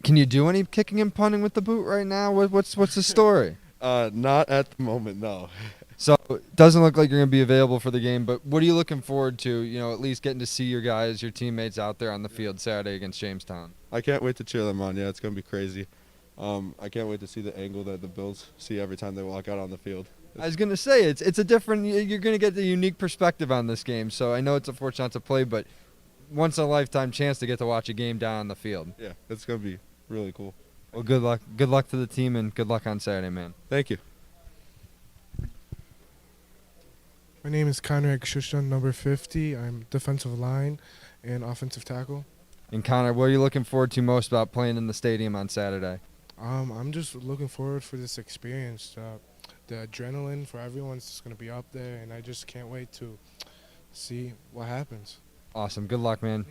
Speaker 1: can you do any kicking and punting with the boot right now? What's the story?
Speaker 26: Not at the moment, no.
Speaker 1: So it doesn't look like you're going to be available for the game, but what are you looking forward to, you know, at least getting to see your guys, your teammates out there on the field Saturday against Jamestown?
Speaker 26: I can't wait to cheer them on. Yeah, it's going to be crazy. I can't wait to see the angle that the Bills see every time they walk out on the field.
Speaker 1: I was going to say, it's a different, you're going to get the unique perspective on this game. So I know it's unfortunate not to play, but once in a lifetime chance to get to watch a game down on the field.
Speaker 26: Yeah, it's going to be really cool.
Speaker 1: Well, good luck. Good luck to the team, and good luck on Saturday, man.
Speaker 26: Thank you.
Speaker 27: My name is Connor Shushan, number 50. I'm defensive line and offensive tackle.
Speaker 1: And Connor, what are you looking forward to most about playing in the stadium on Saturday?
Speaker 27: I'm just looking forward for this experience. The adrenaline for everyone's just going to be up there, and I just can't wait to see what happens.
Speaker 1: Awesome. Good luck, man.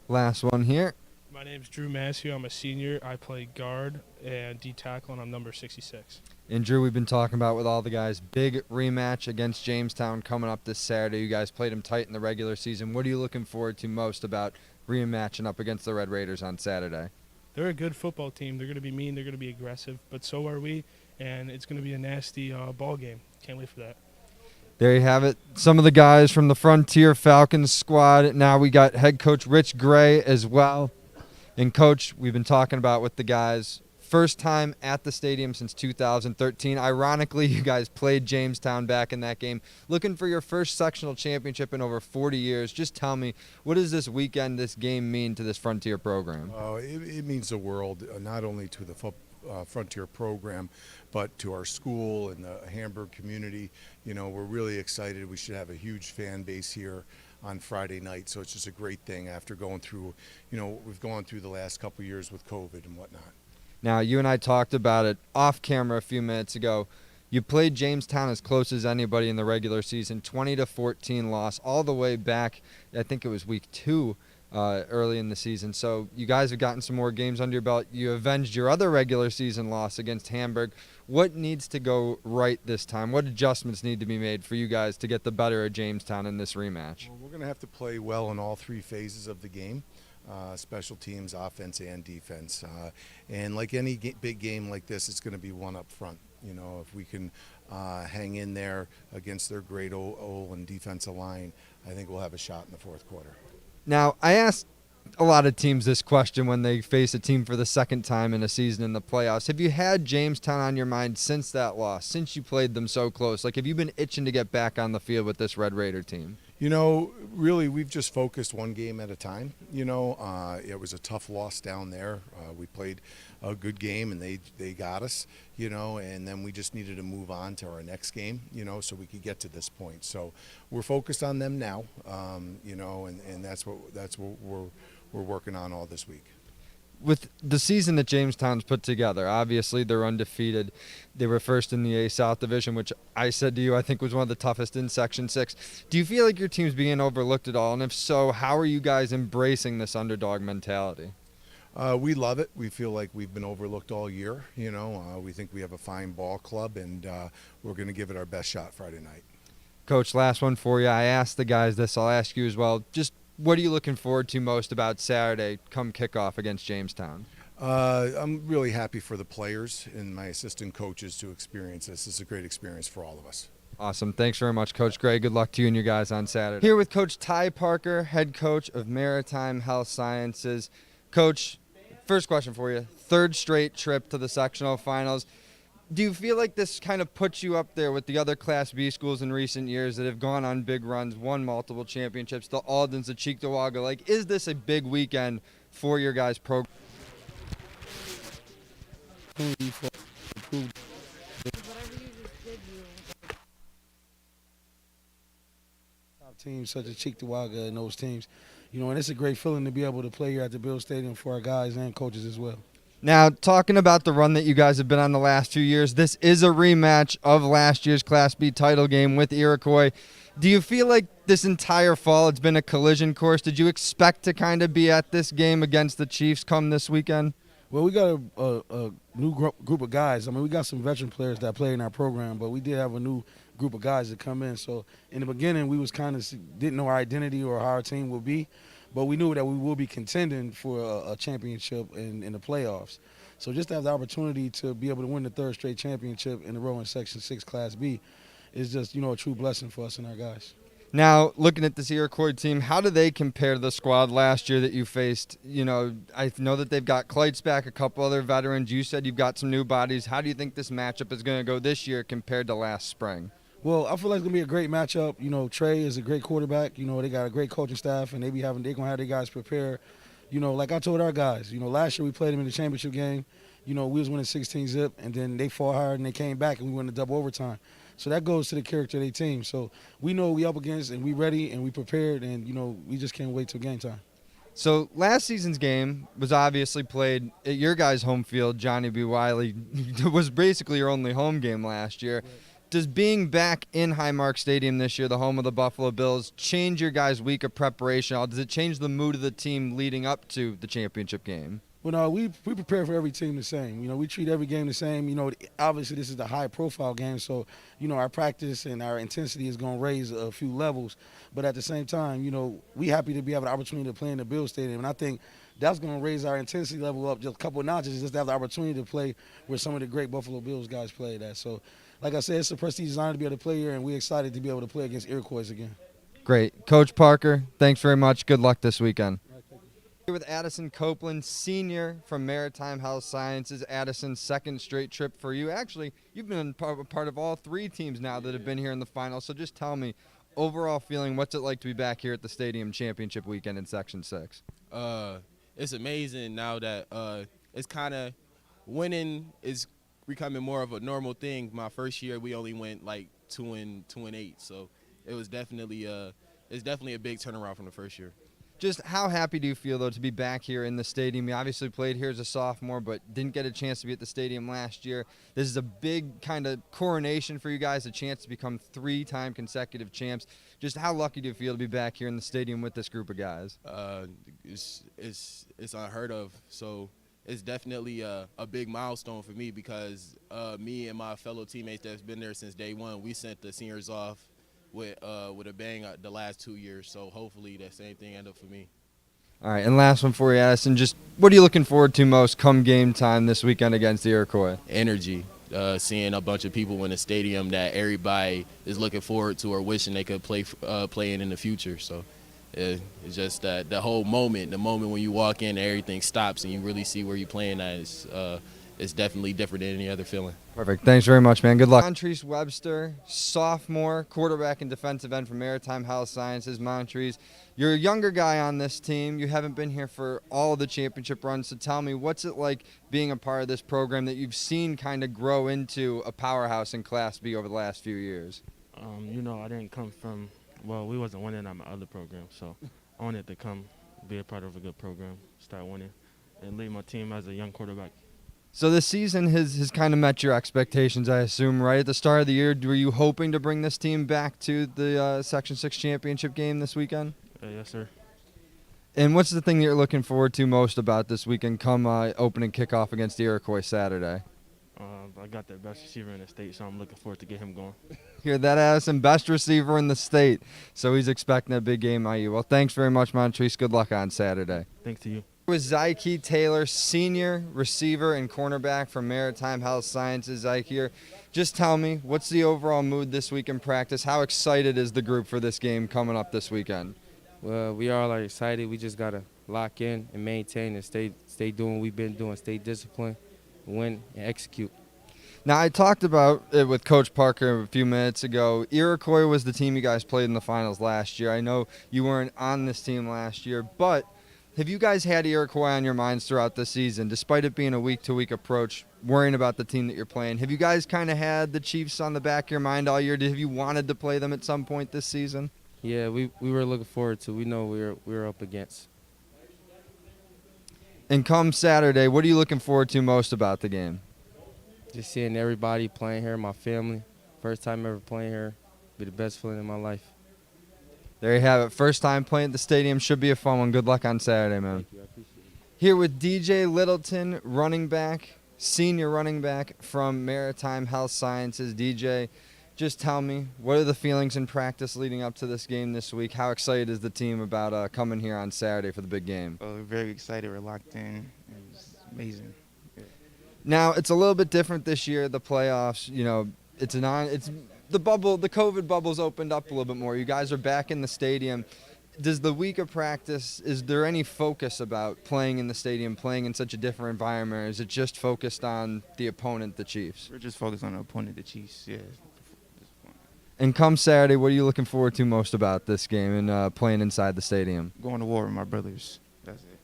Speaker 1: Last one here.
Speaker 28: My name's Drew Massey. I'm a senior. I play guard and D tackle, and I'm number 66.
Speaker 1: And Drew, we've been talking about with all the guys, big rematch against Jamestown coming up this Saturday. You guys played them tight in the regular season. What are you looking forward to most about rematching up against the Red Raiders on Saturday?
Speaker 2: They're a good football team. They're going to be mean. They're going to be aggressive. But so are we, and it's going to be a nasty ball game. Can't wait for that.
Speaker 1: There you have it. Some of the guys from the Frontier Falcons squad. Now we got head coach Rich Gray as well. And, Coach, we've been talking about with the guys, first time at the stadium since 2013. Ironically, you guys played Jamestown back in that game. Looking for your first sectional championship in over 40 years. Just tell me, what does this weekend, this game mean to this Frontier program?
Speaker 4: It means the world, not only to the Frontier program, but to our school and the Hamburg community. You know, we're really excited. We should have a huge fan base here on Friday night, so it's just a great thing after going through, you know, what we've gone through the last couple of years with COVID and whatnot.
Speaker 1: Now, you and I talked about it off camera a few minutes ago. You played Jamestown as close as anybody in the regular season, 20-14 loss all the way back, I think it was week 2 early in the season. So you guys have gotten some more games under your belt. You avenged your other regular season loss against Hamburg. What needs to go right this time? What adjustments need to be made for you guys to get the better of Jamestown in this rematch?
Speaker 4: Well, we're going to have to play well in all 3 phases of the game. Special teams, offense, and defense. And like any big game like this, it's going to be one up front. You know, if we can hang in there against their great O and defensive line, I think we'll have a shot in the fourth quarter.
Speaker 1: Now, I asked a lot of teams this question when they face a team for the second time in a season in the playoffs. Have you had Jamestown on your mind since that loss, since you played them so close? Like, have you been itching to get back on the field with this Red Raider team?
Speaker 4: You know, really, we've just focused one game at a time. You know, it was a tough loss down there. We played a good game, and they got us, you know, and then we just needed to move on to our next game, you know, so we could get to this point. So we're focused on them now, you know, and that's what we're working on all this week.
Speaker 1: With the season that Jamestown's put together, obviously they're undefeated. They were first in the A South Division, which I said to you I think was one of the toughest in Section 6. Do you feel like your team's being overlooked at all? And if so, how are you guys embracing this underdog mentality?
Speaker 4: We love it. We feel like we've been overlooked all year. You know, we think we have a fine ball club, and we're going to give it our best shot Friday night.
Speaker 1: Coach, last one for you. I asked the guys this. I'll ask you as well. Just what are you looking forward to most about Saturday come kickoff against Jamestown?
Speaker 4: I'm really happy for the players and my assistant coaches to experience this. It's a great experience for all of us.
Speaker 1: Awesome. Thanks very much, Coach Gray. Good luck to you and your guys on Saturday. Here with Coach Ty Parker, head coach of Maritime Health Sciences. Coach, first question for you. 3rd straight trip to the sectional finals. Do you feel like this kind of puts you up there with the other Class B schools in recent years that have gone on big runs, won multiple championships, the Aldens, the Cheektowaga? Like, is this a big weekend for your guys' program?
Speaker 6: Top teams such as Cheektowaga and those teams, you know, and it's a great feeling to be able to play here at the Bill Stadium for our guys and coaches as well.
Speaker 1: Now, talking about the run that you guys have been on the last 2 years, this is a rematch of last year's Class B title game with Iroquois. Do you feel like this entire fall it's been a collision course? Did you expect to kind of be at this game against the Chiefs come this weekend?
Speaker 6: Well, we got a new group of guys. I mean, we got some veteran players that play in our program, but we did have a new group of guys that come in. So in the beginning, we was kind of didn't know our identity or how our team would be. But we knew that we will be contending for a championship in the playoffs. So just to have the opportunity to be able to win the 3rd straight championship in a row in Section 6 Class B is just, you know, a true blessing for us and our guys.
Speaker 1: Now, looking at this Iroquois team, how do they compare to the squad last year that you faced? You know, I know that they've got Kleitz back, a couple other veterans. You said you've got some new bodies. How do you think this matchup is going to go this year compared to last spring?
Speaker 6: Well, I feel like it's going to be a great matchup. You know, Trey is a great quarterback. You know, they got a great coaching staff, and they're going to have their guys prepare. You know, like I told our guys, you know, last year we played them in the championship game. You know, we was winning 16-zip, and then they fought hard, and they came back, and we went to double overtime. So that goes to the character of their team. So we know what we up against, and we ready, and we prepared, and, you know, we just can't wait till game time.
Speaker 1: So last season's game was obviously played at your guys' home field. Johnny B. Wiley was basically your only home game last year. Right. Does being back in Highmark Stadium this year, the home of the Buffalo Bills, change your guys' week of preparation? Does it change the mood of the team leading up to the championship game?
Speaker 6: Well, no, we prepare for every team the same. We treat every game the same. Obviously this is the high-profile game, so our practice and our intensity is going to raise a few levels. But at the same time, we happy to be having the opportunity to play in the Bill Stadium, and I think that's going to raise our intensity level up just a couple of notches, just to have the opportunity to play where some of the great Buffalo Bills guys played at. So, like I said, it's a prestigious honor to be able to play here, and we're excited to be able to play against Iroquois again.
Speaker 1: Great. Coach Parker, thanks very much. Good luck this weekend. Here with Addison Copeland, senior from Maritime Health Sciences. Addison, second straight trip for you. Actually, you've been part of all 3 teams now that have been here in the final. So just tell me, overall feeling, what's it like to be back here at the Stadium Championship weekend in Section 6?
Speaker 11: It's amazing now that it's kind of winning is becoming more of a normal thing. My first year, we only went like 2-8, so it was definitely it's definitely a big turnaround from the first year.
Speaker 1: Just how happy do you feel, though, to be back here in the stadium? You obviously played here as a sophomore, but didn't get a chance to be at the stadium last year. This is a big kind of coronation for you guys, a chance to become 3-time consecutive champs. Just how lucky do you feel to be back here in the stadium with this group of guys?
Speaker 11: It's unheard of, so it's definitely a big milestone for me because me and my fellow teammates that's been there since day one, we sent the seniors off with a bang the last 2 years, so hopefully that same thing end up for me.
Speaker 1: All right, and last one for you, Addison. Just what are you looking forward to most come game time this weekend against the Iroquois?
Speaker 11: Energy, seeing a bunch of people in the stadium that everybody is looking forward to or wishing they could play in the future. So it's just that the whole moment, the moment when you walk in and everything stops and you really see where you're playing at it's definitely different than any other feeling.
Speaker 1: Perfect. Thanks very much, man. Good luck. Montrese Webster, sophomore, quarterback and defensive end from Maritime Health Sciences. Montrese, you're a younger guy on this team. You haven't been here for all of the championship runs, so tell me, what's it like being a part of this program that you've seen kind of grow into a powerhouse in Class B over the last few years?
Speaker 12: I didn't come from, we wasn't winning at my other program, so I wanted to come be a part of a good program, start winning, and lead my team as a young quarterback.
Speaker 1: So this season has kind of met your expectations, I assume, right? At the start of the year, were you hoping to bring this team back to the Section 6 championship game this weekend?
Speaker 12: Yes, sir.
Speaker 1: And what's the thing that you're looking forward to most about this weekend come opening kickoff against the Iroquois Saturday?
Speaker 12: I got the best receiver in the state, so I'm looking forward to get him going.
Speaker 1: Hear that, Addison? Best receiver in the state. So he's expecting a big game out of you. Well, thanks very much, Montrese. Good luck on Saturday.
Speaker 12: Thanks to you.
Speaker 1: Was Zyke Taylor, senior receiver and cornerback from Maritime Health Sciences. Zyke here. Just tell me, what's the overall mood this week in practice? How excited is the group for this game coming up this weekend?
Speaker 18: Well, we all are excited. We just got to lock in and maintain and stay doing what we've been doing, stay disciplined, win, and execute.
Speaker 1: Now, I talked about it with Coach Parker a few minutes ago. Iroquois was the team you guys played in the finals last year. I know you weren't on this team last year, but have you guys had Iroquois on your minds throughout the season, despite it being a week-to-week approach, worrying about the team that you're playing? Have you guys kind of had the Chiefs on the back of your mind all year? Have you wanted to play them at some point this season?
Speaker 18: Yeah, we were looking forward to. We know we were up against.
Speaker 1: And come Saturday, what are you looking forward to most about the game?
Speaker 18: Just seeing everybody playing here, my family. First time ever playing here. Be the best feeling in my life.
Speaker 1: There you have it. First time playing at the stadium. Should be a fun one. Good luck on Saturday, man.
Speaker 18: Thank you. I appreciate it.
Speaker 1: Here with DJ Littleton, running back, senior running back from Maritime Health Sciences. DJ, just tell me, what are the feelings in practice leading up to this game this week? How excited is the team about coming here on Saturday for the big game?
Speaker 14: We're very excited. We're locked in. It's amazing. Yeah.
Speaker 1: Now, it's a little bit different this year, the playoffs. The COVID bubble's opened up a little bit more. You guys are back in the stadium. Does the week of practice, is there any focus about playing in the stadium, playing in such a different environment, or is it just focused on the opponent, the Chiefs?
Speaker 14: We're just focused on the opponent, the Chiefs, yeah.
Speaker 1: And come Saturday, what are you looking forward to most about this game and playing inside the stadium?
Speaker 14: Going to war with my brothers. That's it.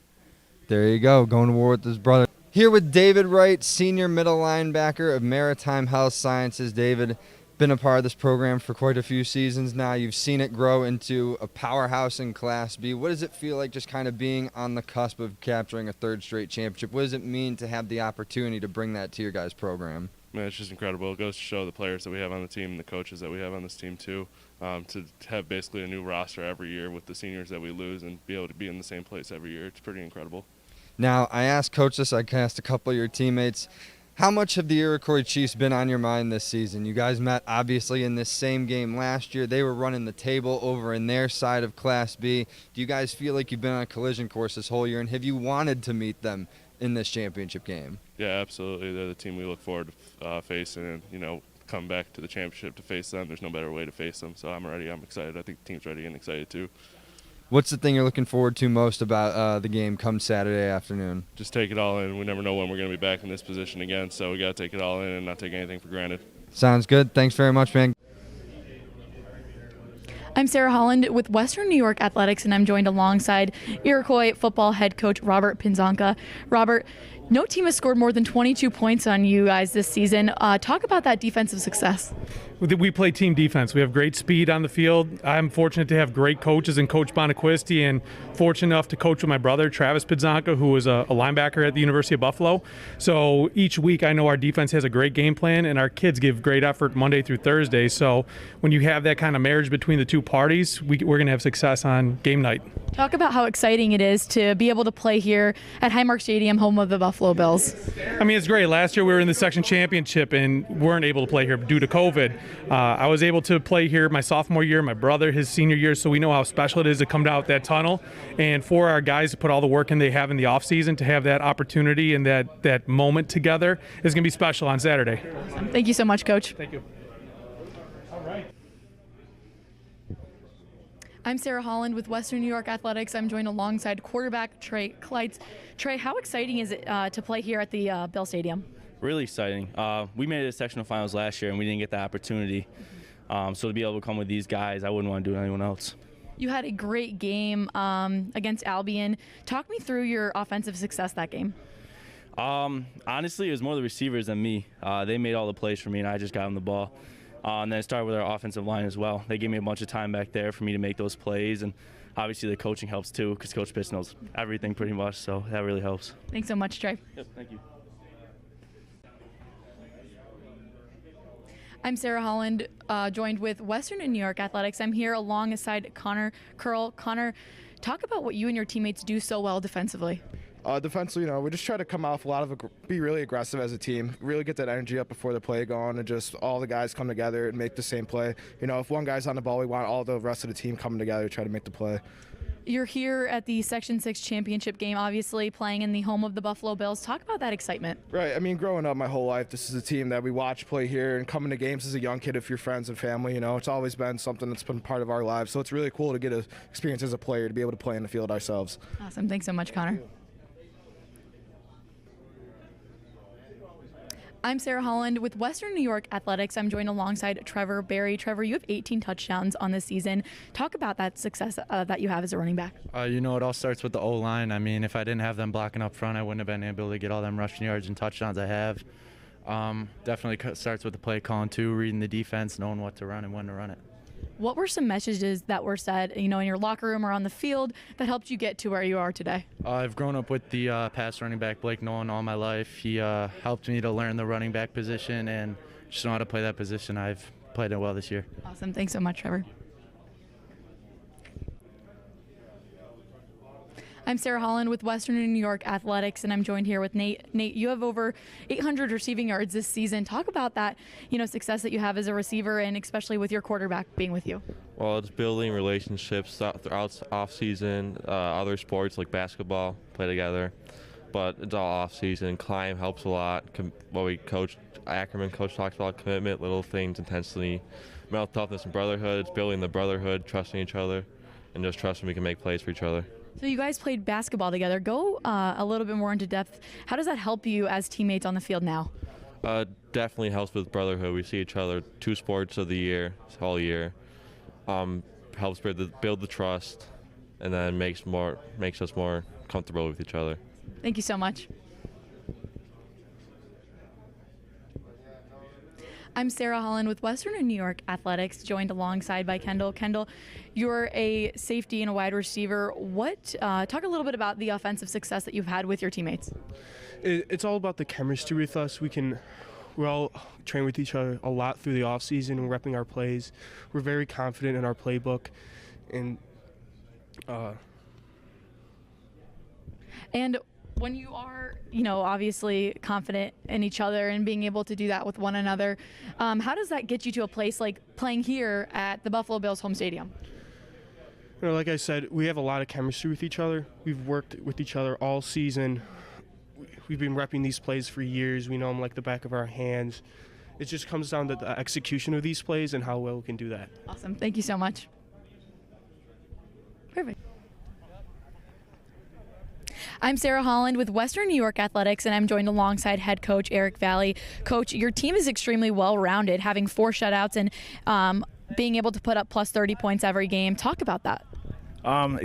Speaker 1: There you go, going to war with his brother. Here with David Wright, senior middle linebacker of Maritime Health Sciences. David, been a part of this program for quite a few seasons now. You've seen it grow into a powerhouse in Class B. What does it feel like just kind of being on the cusp of capturing a third straight championship? What does it mean to have the opportunity to bring that to your guys' program?
Speaker 15: Man, it's just incredible. It goes to show the players that we have on the team and the coaches that we have on this team too, to have basically a new roster every year with the seniors that we lose and be able to be in the same place every year. It's pretty incredible.
Speaker 1: Now, I asked Coach this, I asked a couple of your teammates, how much have the Iroquois Chiefs been on your mind this season? You guys met, obviously, in this same game last year. They were running the table over in their side of Class B. Do you guys feel like you've been on a collision course this whole year, and have you wanted to meet them in this championship game?
Speaker 15: Yeah, absolutely. They're the team we look forward to facing, and, come back to the championship to face them. There's no better way to face them, so I'm ready. I'm excited. I think the team's ready and excited, too.
Speaker 1: What's the thing you're looking forward to most about the game come Saturday afternoon?
Speaker 15: Just take it all in. We never know when we're going to be back in this position again, so we got to take it all in and not take anything for granted.
Speaker 1: Sounds good. Thanks very much, man.
Speaker 13: I'm Sarah Holland with Western New York Athletics, and I'm joined alongside Iroquois football head coach Robert Pinzonka. Robert, no team has scored more than 22 points on you guys this season. Talk about that defensive success.
Speaker 8: We play team defense. We have great speed on the field. I'm fortunate to have great coaches in Coach Bonaquisti, and fortunate enough to coach with my brother, Travis Pinzonka, who is a linebacker at the University of Buffalo. So each week I know our defense has a great game plan, and our kids give great effort Monday through Thursday. So when you have that kind of marriage between the two parties, we're going to have success on game night.
Speaker 13: Talk about how exciting it is to be able to play here at Highmark Stadium, home of the Buffalo Bills.
Speaker 8: I mean, it's great. Last year we were in the section championship and weren't able to play here due to COVID. I was able to play here my sophomore year, my brother his senior year, so we know how special it is to come out that tunnel. And for our guys to put all the work in they have in the offseason, to have that opportunity and that moment together is going to be special on Saturday.
Speaker 13: Thank you so much, Coach.
Speaker 8: Thank you. All right.
Speaker 13: I'm Sarah Holland with Western New York Athletics. I'm joined alongside quarterback Trey Kleitz. Trey, how exciting is it to play here at the Bill Stadium?
Speaker 24: Really exciting. We made it to sectional finals last year, and we didn't get the opportunity. So to be able to come with these guys, I wouldn't want to do it with anyone else.
Speaker 13: You had a great game against Albion. Talk me through your offensive success that game.
Speaker 24: Honestly, it was more the receivers than me. They made all the plays for me, and I just got them the ball. And then it started with our offensive line as well. They gave me a bunch of time back there for me to make those plays, and obviously the coaching helps too, because Coach Pitts knows everything pretty much, so that really helps.
Speaker 13: Thanks so much, Trey.
Speaker 24: Yep, thank you.
Speaker 13: I'm Sarah Holland, joined with Western and New York Athletics. I'm here alongside Connor Curl. Connor, talk about what you and your teammates do so well defensively.
Speaker 10: Defensively, we just try to come off be really aggressive as a team, really get that energy up before the play going, and just all the guys come together and make the same play. If one guy's on the ball, we want all the rest of the team coming together to try to make the play.
Speaker 13: You're here at the Section 6 championship game, obviously playing in the home of the Buffalo Bills. Talk about that excitement.
Speaker 10: Right. I mean, growing up my whole life, this is a team that we watch play here, and coming to games as a young kid with your friends and family, it's always been something that's been part of our lives. So it's really cool to get an experience as a player to be able to play in the field ourselves.
Speaker 13: Awesome. Thanks so much, Connor. I'm Sarah Holland with Western New York Athletics. I'm joined alongside Trevor Berry. Trevor, you have 18 touchdowns on this season. Talk about that success that you have as a running back.
Speaker 16: It all starts with the O-line. I mean, if I didn't have them blocking up front, I wouldn't have been able to get all them rushing yards and touchdowns I have. Definitely starts with the play calling too, reading the defense, knowing what to run and when to run it.
Speaker 13: What were some messages that were said, in your locker room or on the field that helped you get to where you are today?
Speaker 16: I've grown up with the pass running back Blake Nolan all my life. He helped me to learn the running back position and just know how to play that position. I've played it well this year.
Speaker 13: Awesome. Thanks so much, Trevor. I'm Sarah Holland with Western New York Athletics, and I'm joined here with Nate. Nate, you have over 800 receiving yards this season. Talk about that, success that you have as a receiver, and especially with your quarterback being with you.
Speaker 17: Well, it's building relationships throughout off-season, other sports like basketball, play together. But it's all off-season. Climb helps a lot. What we coach, Ackerman coach talks about commitment, little things, intensity, mental toughness, and brotherhood. It's building the brotherhood, trusting each other, and just trusting we can make plays for each other.
Speaker 13: So you guys played basketball together. Go a little bit more into depth. How does that help you as teammates on the field now?
Speaker 17: Definitely helps with brotherhood. We see each other 2 sports of the year, all year. Helps build the trust, and then makes us more comfortable with each other.
Speaker 13: Thank you so much. I'm Sarah Holland with Western and New York Athletics, joined alongside by Kendall. Kendall, you're a safety and a wide receiver. Talk a little bit about the offensive success that you've had with your teammates.
Speaker 2: It's all about the chemistry with us. We're all train with each other a lot through the off season. We're repping our plays. We're very confident in our playbook, and
Speaker 13: When you are, obviously confident in each other and being able to do that with one another, how does that get you to a place like playing here at the Buffalo Bills home stadium?
Speaker 2: Like I said, we have a lot of chemistry with each other. We've worked with each other all season. We've been repping these plays for years. We know them like the back of our hands. It just comes down to the execution of these plays and how well we can do that.
Speaker 13: Awesome. Thank you so much. Perfect. I'm Sarah Holland with Western New York Athletics, and I'm joined alongside head coach Eric Valley. Coach, your team is extremely well-rounded, having 4 shutouts and being able to put up plus 30 points every game. Talk about that.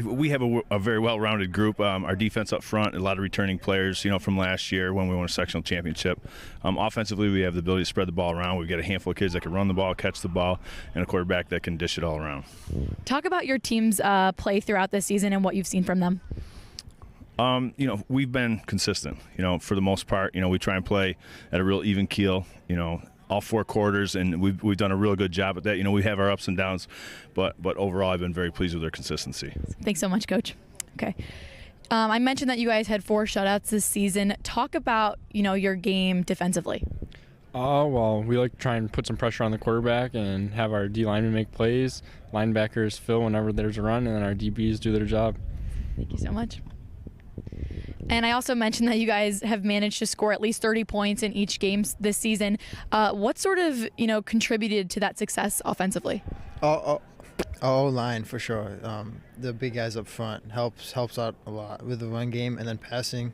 Speaker 3: We have a very well-rounded group. Our defense up front, a lot of returning players, from last year when we won a sectional championship. Offensively, we have the ability to spread the ball around. We've got a handful of kids that can run the ball, catch the ball, and a quarterback that can dish it all around.
Speaker 13: Talk about your team's play throughout this season and what you've seen from them.
Speaker 3: We've been consistent, for the most part. We try and play at a real even keel, all 4 quarters, and we've done a real good job at that. We have our ups and downs, but overall I've been very pleased with their consistency.
Speaker 13: Thanks so much, Coach. Okay. I mentioned that you guys had 4 shutouts this season. Talk about, your game defensively.
Speaker 5: Well, we like to try and put some pressure on the quarterback and have our D linemen make plays, linebackers fill whenever there's a run, and then our DBs do their job.
Speaker 13: Thank you so much. And I also mentioned that you guys have managed to score at least 30 points in each game this season. What sort of, contributed to that success offensively?
Speaker 19: Our O-line for sure. The big guys up front helps out a lot with the run game, and then passing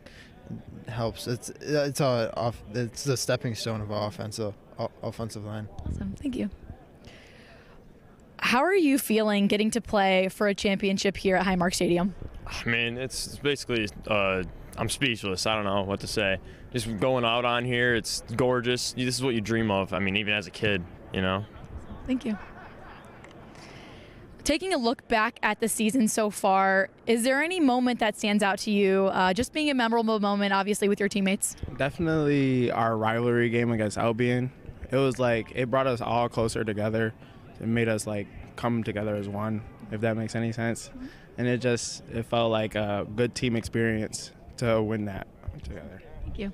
Speaker 19: helps. It's the stepping stone of our offensive line.
Speaker 13: Awesome, thank you. How are you feeling getting to play for a championship here at Highmark Stadium?
Speaker 20: I mean, it's basically, I'm speechless. I don't know what to say. Just going out on here, it's gorgeous. This is what you dream of. I mean, even as a kid,
Speaker 13: Thank you. Taking a look back at the season so far, is there any moment that stands out to you, just being a memorable moment, obviously, with your teammates?
Speaker 21: Definitely our rivalry game against Albion. It was like, it brought us all closer together. It made us come together as one, if that makes any sense. And it felt like a good team experience to win that together.
Speaker 13: Thank you.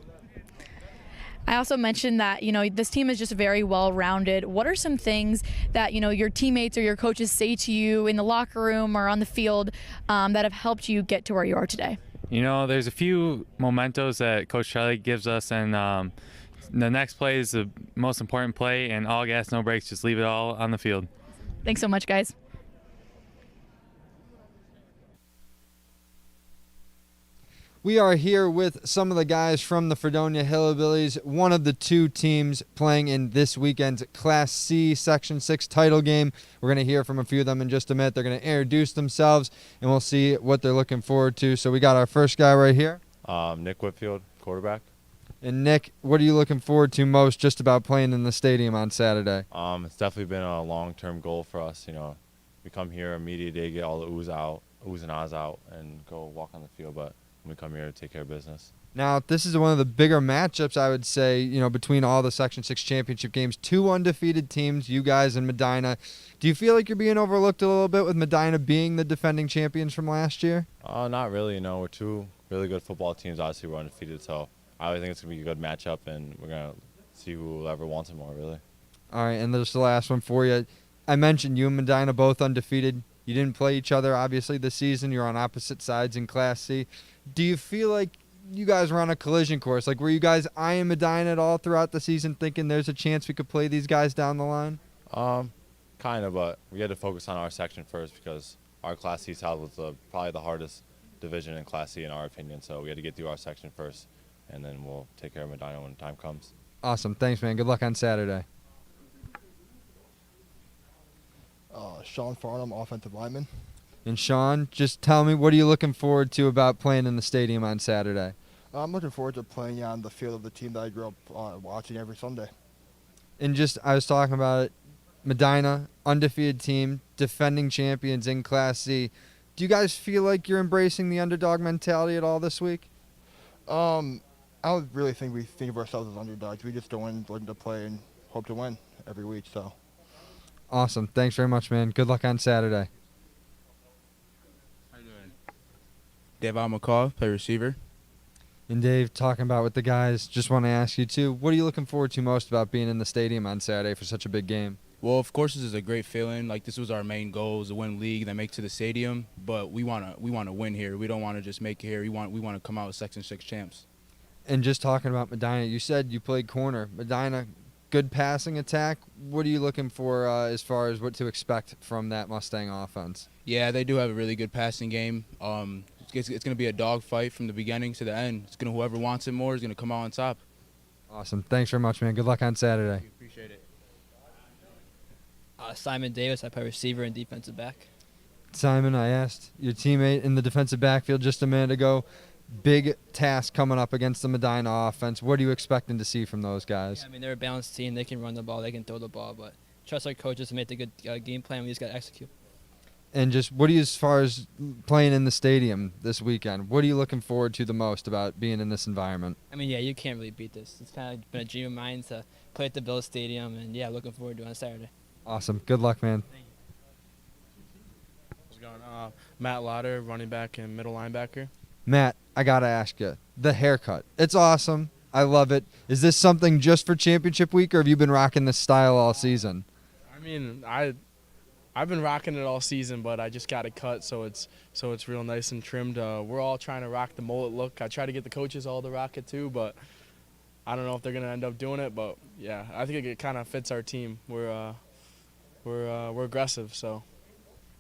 Speaker 13: I also mentioned that, this team is just very well-rounded. What are some things that, your teammates or your coaches say to you in the locker room or on the field that have helped you get to where you are today?
Speaker 22: There's a few mementos that Coach Charlie gives us, and the next play is the most important play, and all gas, no brakes, just leave it all on the field.
Speaker 13: Thanks so much, guys.
Speaker 1: We are here with some of the guys from the Fredonia Hillbillies, one of the 2 teams playing in this weekend's Class C Section 6 title game. We're going to hear from a few of them in just a minute. They're going to introduce themselves, and we'll see what they're looking forward to. So we got our first guy right here.
Speaker 23: Nick Whitfield, quarterback.
Speaker 1: And Nick, what are you looking forward to most just about playing in the stadium on Saturday?
Speaker 23: It's definitely been a long-term goal for us. We come here immediate day, get all the oohs and ahs out, and go walk on the field. But we come here to take care of business.
Speaker 1: Now, this is one of the bigger matchups, I would say, between all the Section 6 championship games. 2 undefeated teams, you guys and Medina. Do you feel like you're being overlooked a little bit with Medina being the defending champions from last year?
Speaker 23: Not really. We're 2 really good football teams. Obviously, we're undefeated, so I really think it's going to be a good matchup, and we're going to see whoever wants it more, really.
Speaker 1: All right, and there's the last one for you. I mentioned you and Medina both undefeated. You didn't play each other, obviously, this season. You're on opposite sides in Class C. Do you feel like you guys were on a collision course? Were you guys eyeing Medina at all throughout the season, thinking there's a chance we could play these guys down the line?
Speaker 23: Kind of, but we had to focus on our section first because our Class C South was probably the hardest division in Class C in our opinion. So we had to get through our section first, and then we'll take care of Medina when the time comes.
Speaker 1: Awesome. Thanks, man. Good luck on Saturday.
Speaker 28: Sean Farnham, offensive lineman.
Speaker 1: And Sean, just tell me, what are you looking forward to about playing in the stadium on Saturday?
Speaker 28: I'm looking forward to playing on the field of the team that I grew up watching every Sunday.
Speaker 1: And I was talking about it, Medina, undefeated team, defending champions in Class C. Do you guys feel like you're embracing the underdog mentality at all this week?
Speaker 28: I don't really think we think of ourselves as underdogs. We just go in looking to play and hope to win every week. So.
Speaker 1: Awesome. Thanks very much, man. Good luck on Saturday.
Speaker 29: Devon McCall, play receiver.
Speaker 1: And Dave, talking about with the guys, just want to ask you too, what are you looking forward to most about being in the stadium on Saturday for such a big game?
Speaker 4: Well, of course, this is a great feeling. Like, this was our main goal, is to win league, then make it to the stadium. But we wanna win here. We don't want to just make it here. We want to come out as Section 6 champs.
Speaker 1: And just talking about Medina, you said you played corner. Medina, good passing attack. What are you looking for as far as what to expect from that Mustang offense?
Speaker 4: Yeah, they do have a really good passing game. It's going to be a dogfight from the beginning to the end. Whoever wants it more is going to come out on top.
Speaker 1: Awesome. Thanks very much, man. Good luck on Saturday.
Speaker 4: Appreciate it.
Speaker 6: Simon Davis, I play receiver and defensive back.
Speaker 1: Simon, I asked your teammate in the defensive backfield just a minute ago. Big task coming up against the Medina offense. What are you expecting to see from those guys?
Speaker 6: Yeah, I mean, they're a balanced team. They can run the ball. They can throw the ball. But trust our coaches to make the good game plan. We just got to execute.
Speaker 1: And just what are you, as far as playing in the stadium this weekend, what are you looking forward to the most about being in this environment?
Speaker 6: I mean, yeah, you can't really beat this. It's kind of been a dream of mine to play at the Bills Stadium. And, yeah, looking forward to it on Saturday.
Speaker 1: Awesome. Good luck, man.
Speaker 7: How's it going? Matt Lauder, running back and middle linebacker.
Speaker 1: Matt, I got to ask you, the haircut. It's awesome. I love it. Is this something just for championship week, or have you been rocking this style all season?
Speaker 7: I mean, I've been rocking it all season, but I just got it cut, so it's real nice and trimmed. We're all trying to rock the mullet look. I try to get the coaches all to rock it too, but I don't know if they're gonna end up doing it. But yeah, I think it kind of fits our team. We're aggressive, so.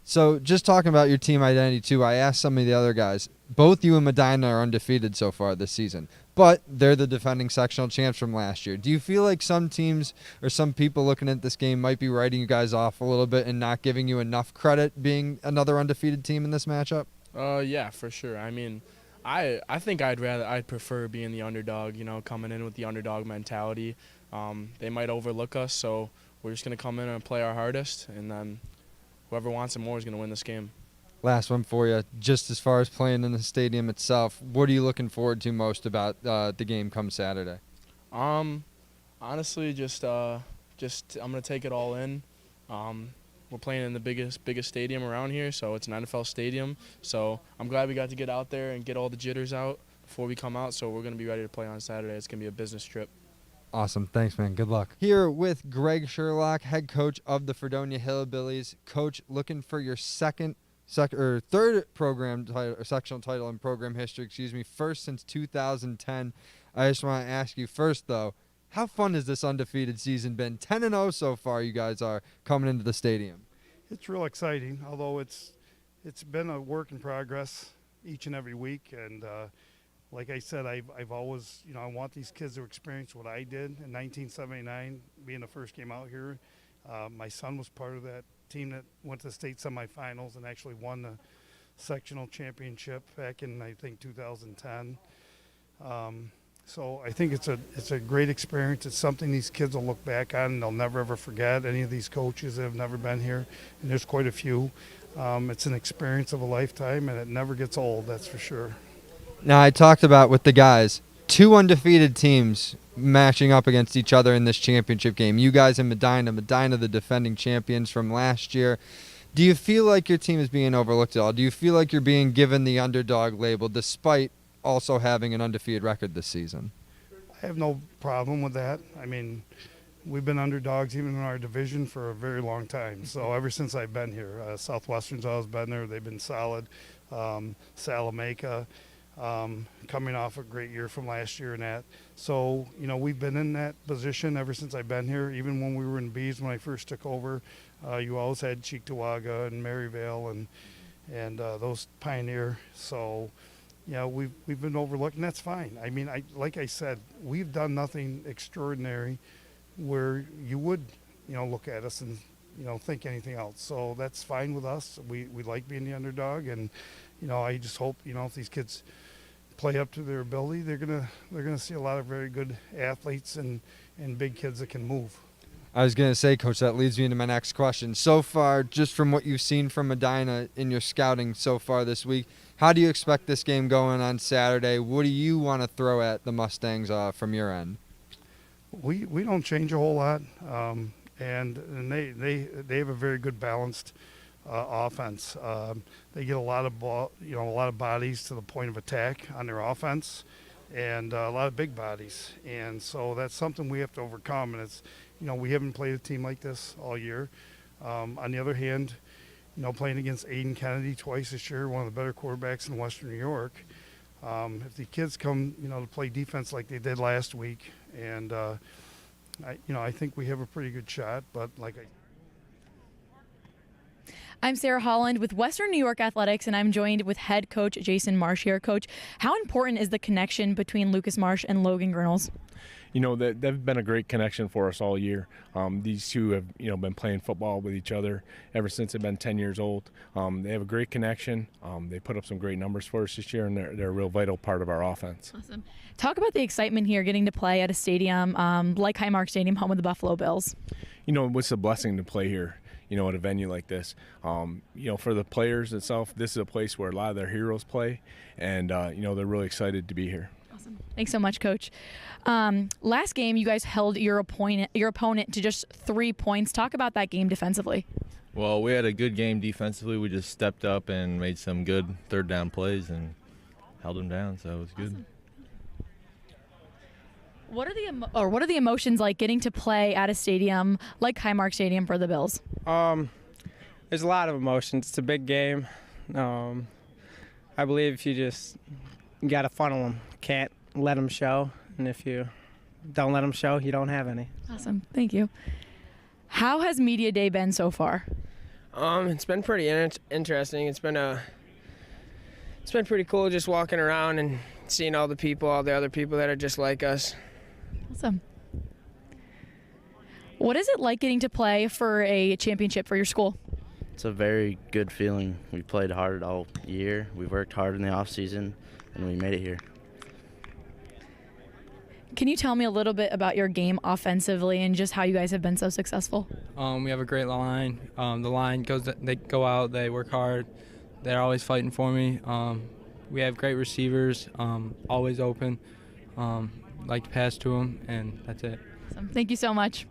Speaker 1: So just talking about your team identity too, I asked some of the other guys. Both you and Medina are undefeated so far this season, but they're the defending sectional champs from last year. Do you feel like some teams or some people looking at this game might be writing you guys off a little bit and not giving you enough credit being another undefeated team in this matchup?
Speaker 7: Yeah, for sure. I mean, I think I'd prefer being the underdog, coming in with the underdog mentality. They might overlook us, so we're just going to come in and play our hardest, and then whoever wants it more is going to win this game.
Speaker 1: Last one for you. Just as far as playing in the stadium itself, what are you looking forward to most about the game come Saturday?
Speaker 7: Honestly, just I'm going to take it all in. We're playing in the biggest stadium around here, so it's an NFL stadium. So I'm glad we got to get out there and get all the jitters out before we come out, so we're going to be ready to play on Saturday. It's going to be a business trip.
Speaker 1: Awesome. Thanks, man. Good luck. Here with Greg Sherlock, head coach of the Fredonia Hillbillies. Coach, looking for your third program title, or sectional title in program history, first since 2010. I just want to ask you first, though, how fun has this undefeated season been? 10-0 so far, you guys are coming into the stadium.
Speaker 9: It's real exciting, although it's been a work in progress each and every week. And like I said, I've always, I want these kids to experience what I did in 1979, being the first game out here. My son was part of that team that went to the state semifinals and actually won the sectional championship back in, I think, 2010. So I think it's a great experience. It's something these kids will look back on and they'll never ever forget. Any of these coaches that have never been here, and there's quite a few. It's an experience of a lifetime, and it never gets old, that's for sure.
Speaker 1: Now, I talked about with the guys, two undefeated teams matching up against each other in this championship game. You guys and Medina the defending champions from last year. Do you feel like your team is being overlooked at all? Do you feel like you're being given the underdog label despite also having an undefeated record this season?
Speaker 9: I have no problem with that. I mean, we've been underdogs even in our division for a very long time. So ever since I've been here, Southwestern's always been there. They've been solid. Salamanca, coming off a great year from last year and that. So, we've been in that position ever since I've been here. Even when we were in B's when I first took over, you always had Cheektowaga and Maryvale and those Pioneer. So, we've been overlooked, and that's fine. I mean, like I said, we've done nothing extraordinary where you would, look at us and, think anything else. So that's fine with us. We like being the underdog, and, I just hope, if these kids play up to their ability, they're gonna see a lot of very good athletes and big kids that can move.
Speaker 1: I was going to say, Coach, that leads me into my next question. So far, just from what you've seen from Medina in your scouting so far this week, how do you expect this game going on Saturday? What do you want to throw at the Mustangs from your end?
Speaker 9: We don't change a whole lot, and they have a very good balanced offense. They get a lot of ball, a lot of bodies to the point of attack on their offense. and a lot of big bodies. And so that's something we have to overcome. And it's, we haven't played a team like this all year. On the other hand, playing against Aiden Kennedy twice this year, one of the better quarterbacks in Western New York. If the kids come, to play defense like they did last week, and I think we have a pretty good shot. But
Speaker 13: I'm Sarah Holland with Western New York Athletics, and I'm joined with head coach Jason Marsh here. Coach, how important is the connection between Lucas Marsh and Logan Grinnells?
Speaker 11: They've been a great connection for us all year. These two have, been playing football with each other ever since they've been 10 years old. They have a great connection. They put up some great numbers for us this year, and they're a real vital part of our offense.
Speaker 13: Awesome. Talk about the excitement here, getting to play at a stadium like Highmark Stadium, home of the Buffalo Bills.
Speaker 11: It's a blessing to play here. At a venue like this. For the players itself, this is a place where a lot of their heroes play, and they're really excited to be here.
Speaker 13: Awesome. Thanks so much, Coach. Last game, you guys held your opponent to just 3 points. Talk about that game defensively.
Speaker 12: Well, we had a good game defensively. We just stepped up and made some good third down plays and held them down, so it was good.
Speaker 13: Awesome. What are the emotions like getting to play at a stadium like Highmark Stadium for the Bills?
Speaker 14: There's a lot of emotions. It's a big game. I believe if you got to funnel them. Can't let them show, and if you don't let them show, you don't have any.
Speaker 13: Awesome. Thank you. How has Media Day been so far?
Speaker 15: It's been pretty interesting. It's been pretty cool just walking around and seeing all the other people that are just like us.
Speaker 13: Awesome. What is it like getting to play for a championship for your school?
Speaker 18: It's a very good feeling. We played hard all year. We worked hard in the off season, and we made it here.
Speaker 13: Can you tell me a little bit about your game offensively and just how you guys have been so successful?
Speaker 25: We have a great line. The line they go out, they work hard. They're always fighting for me. We have great receivers, always open. Like to pass to them, and that's it.
Speaker 13: Awesome. Thank you so much.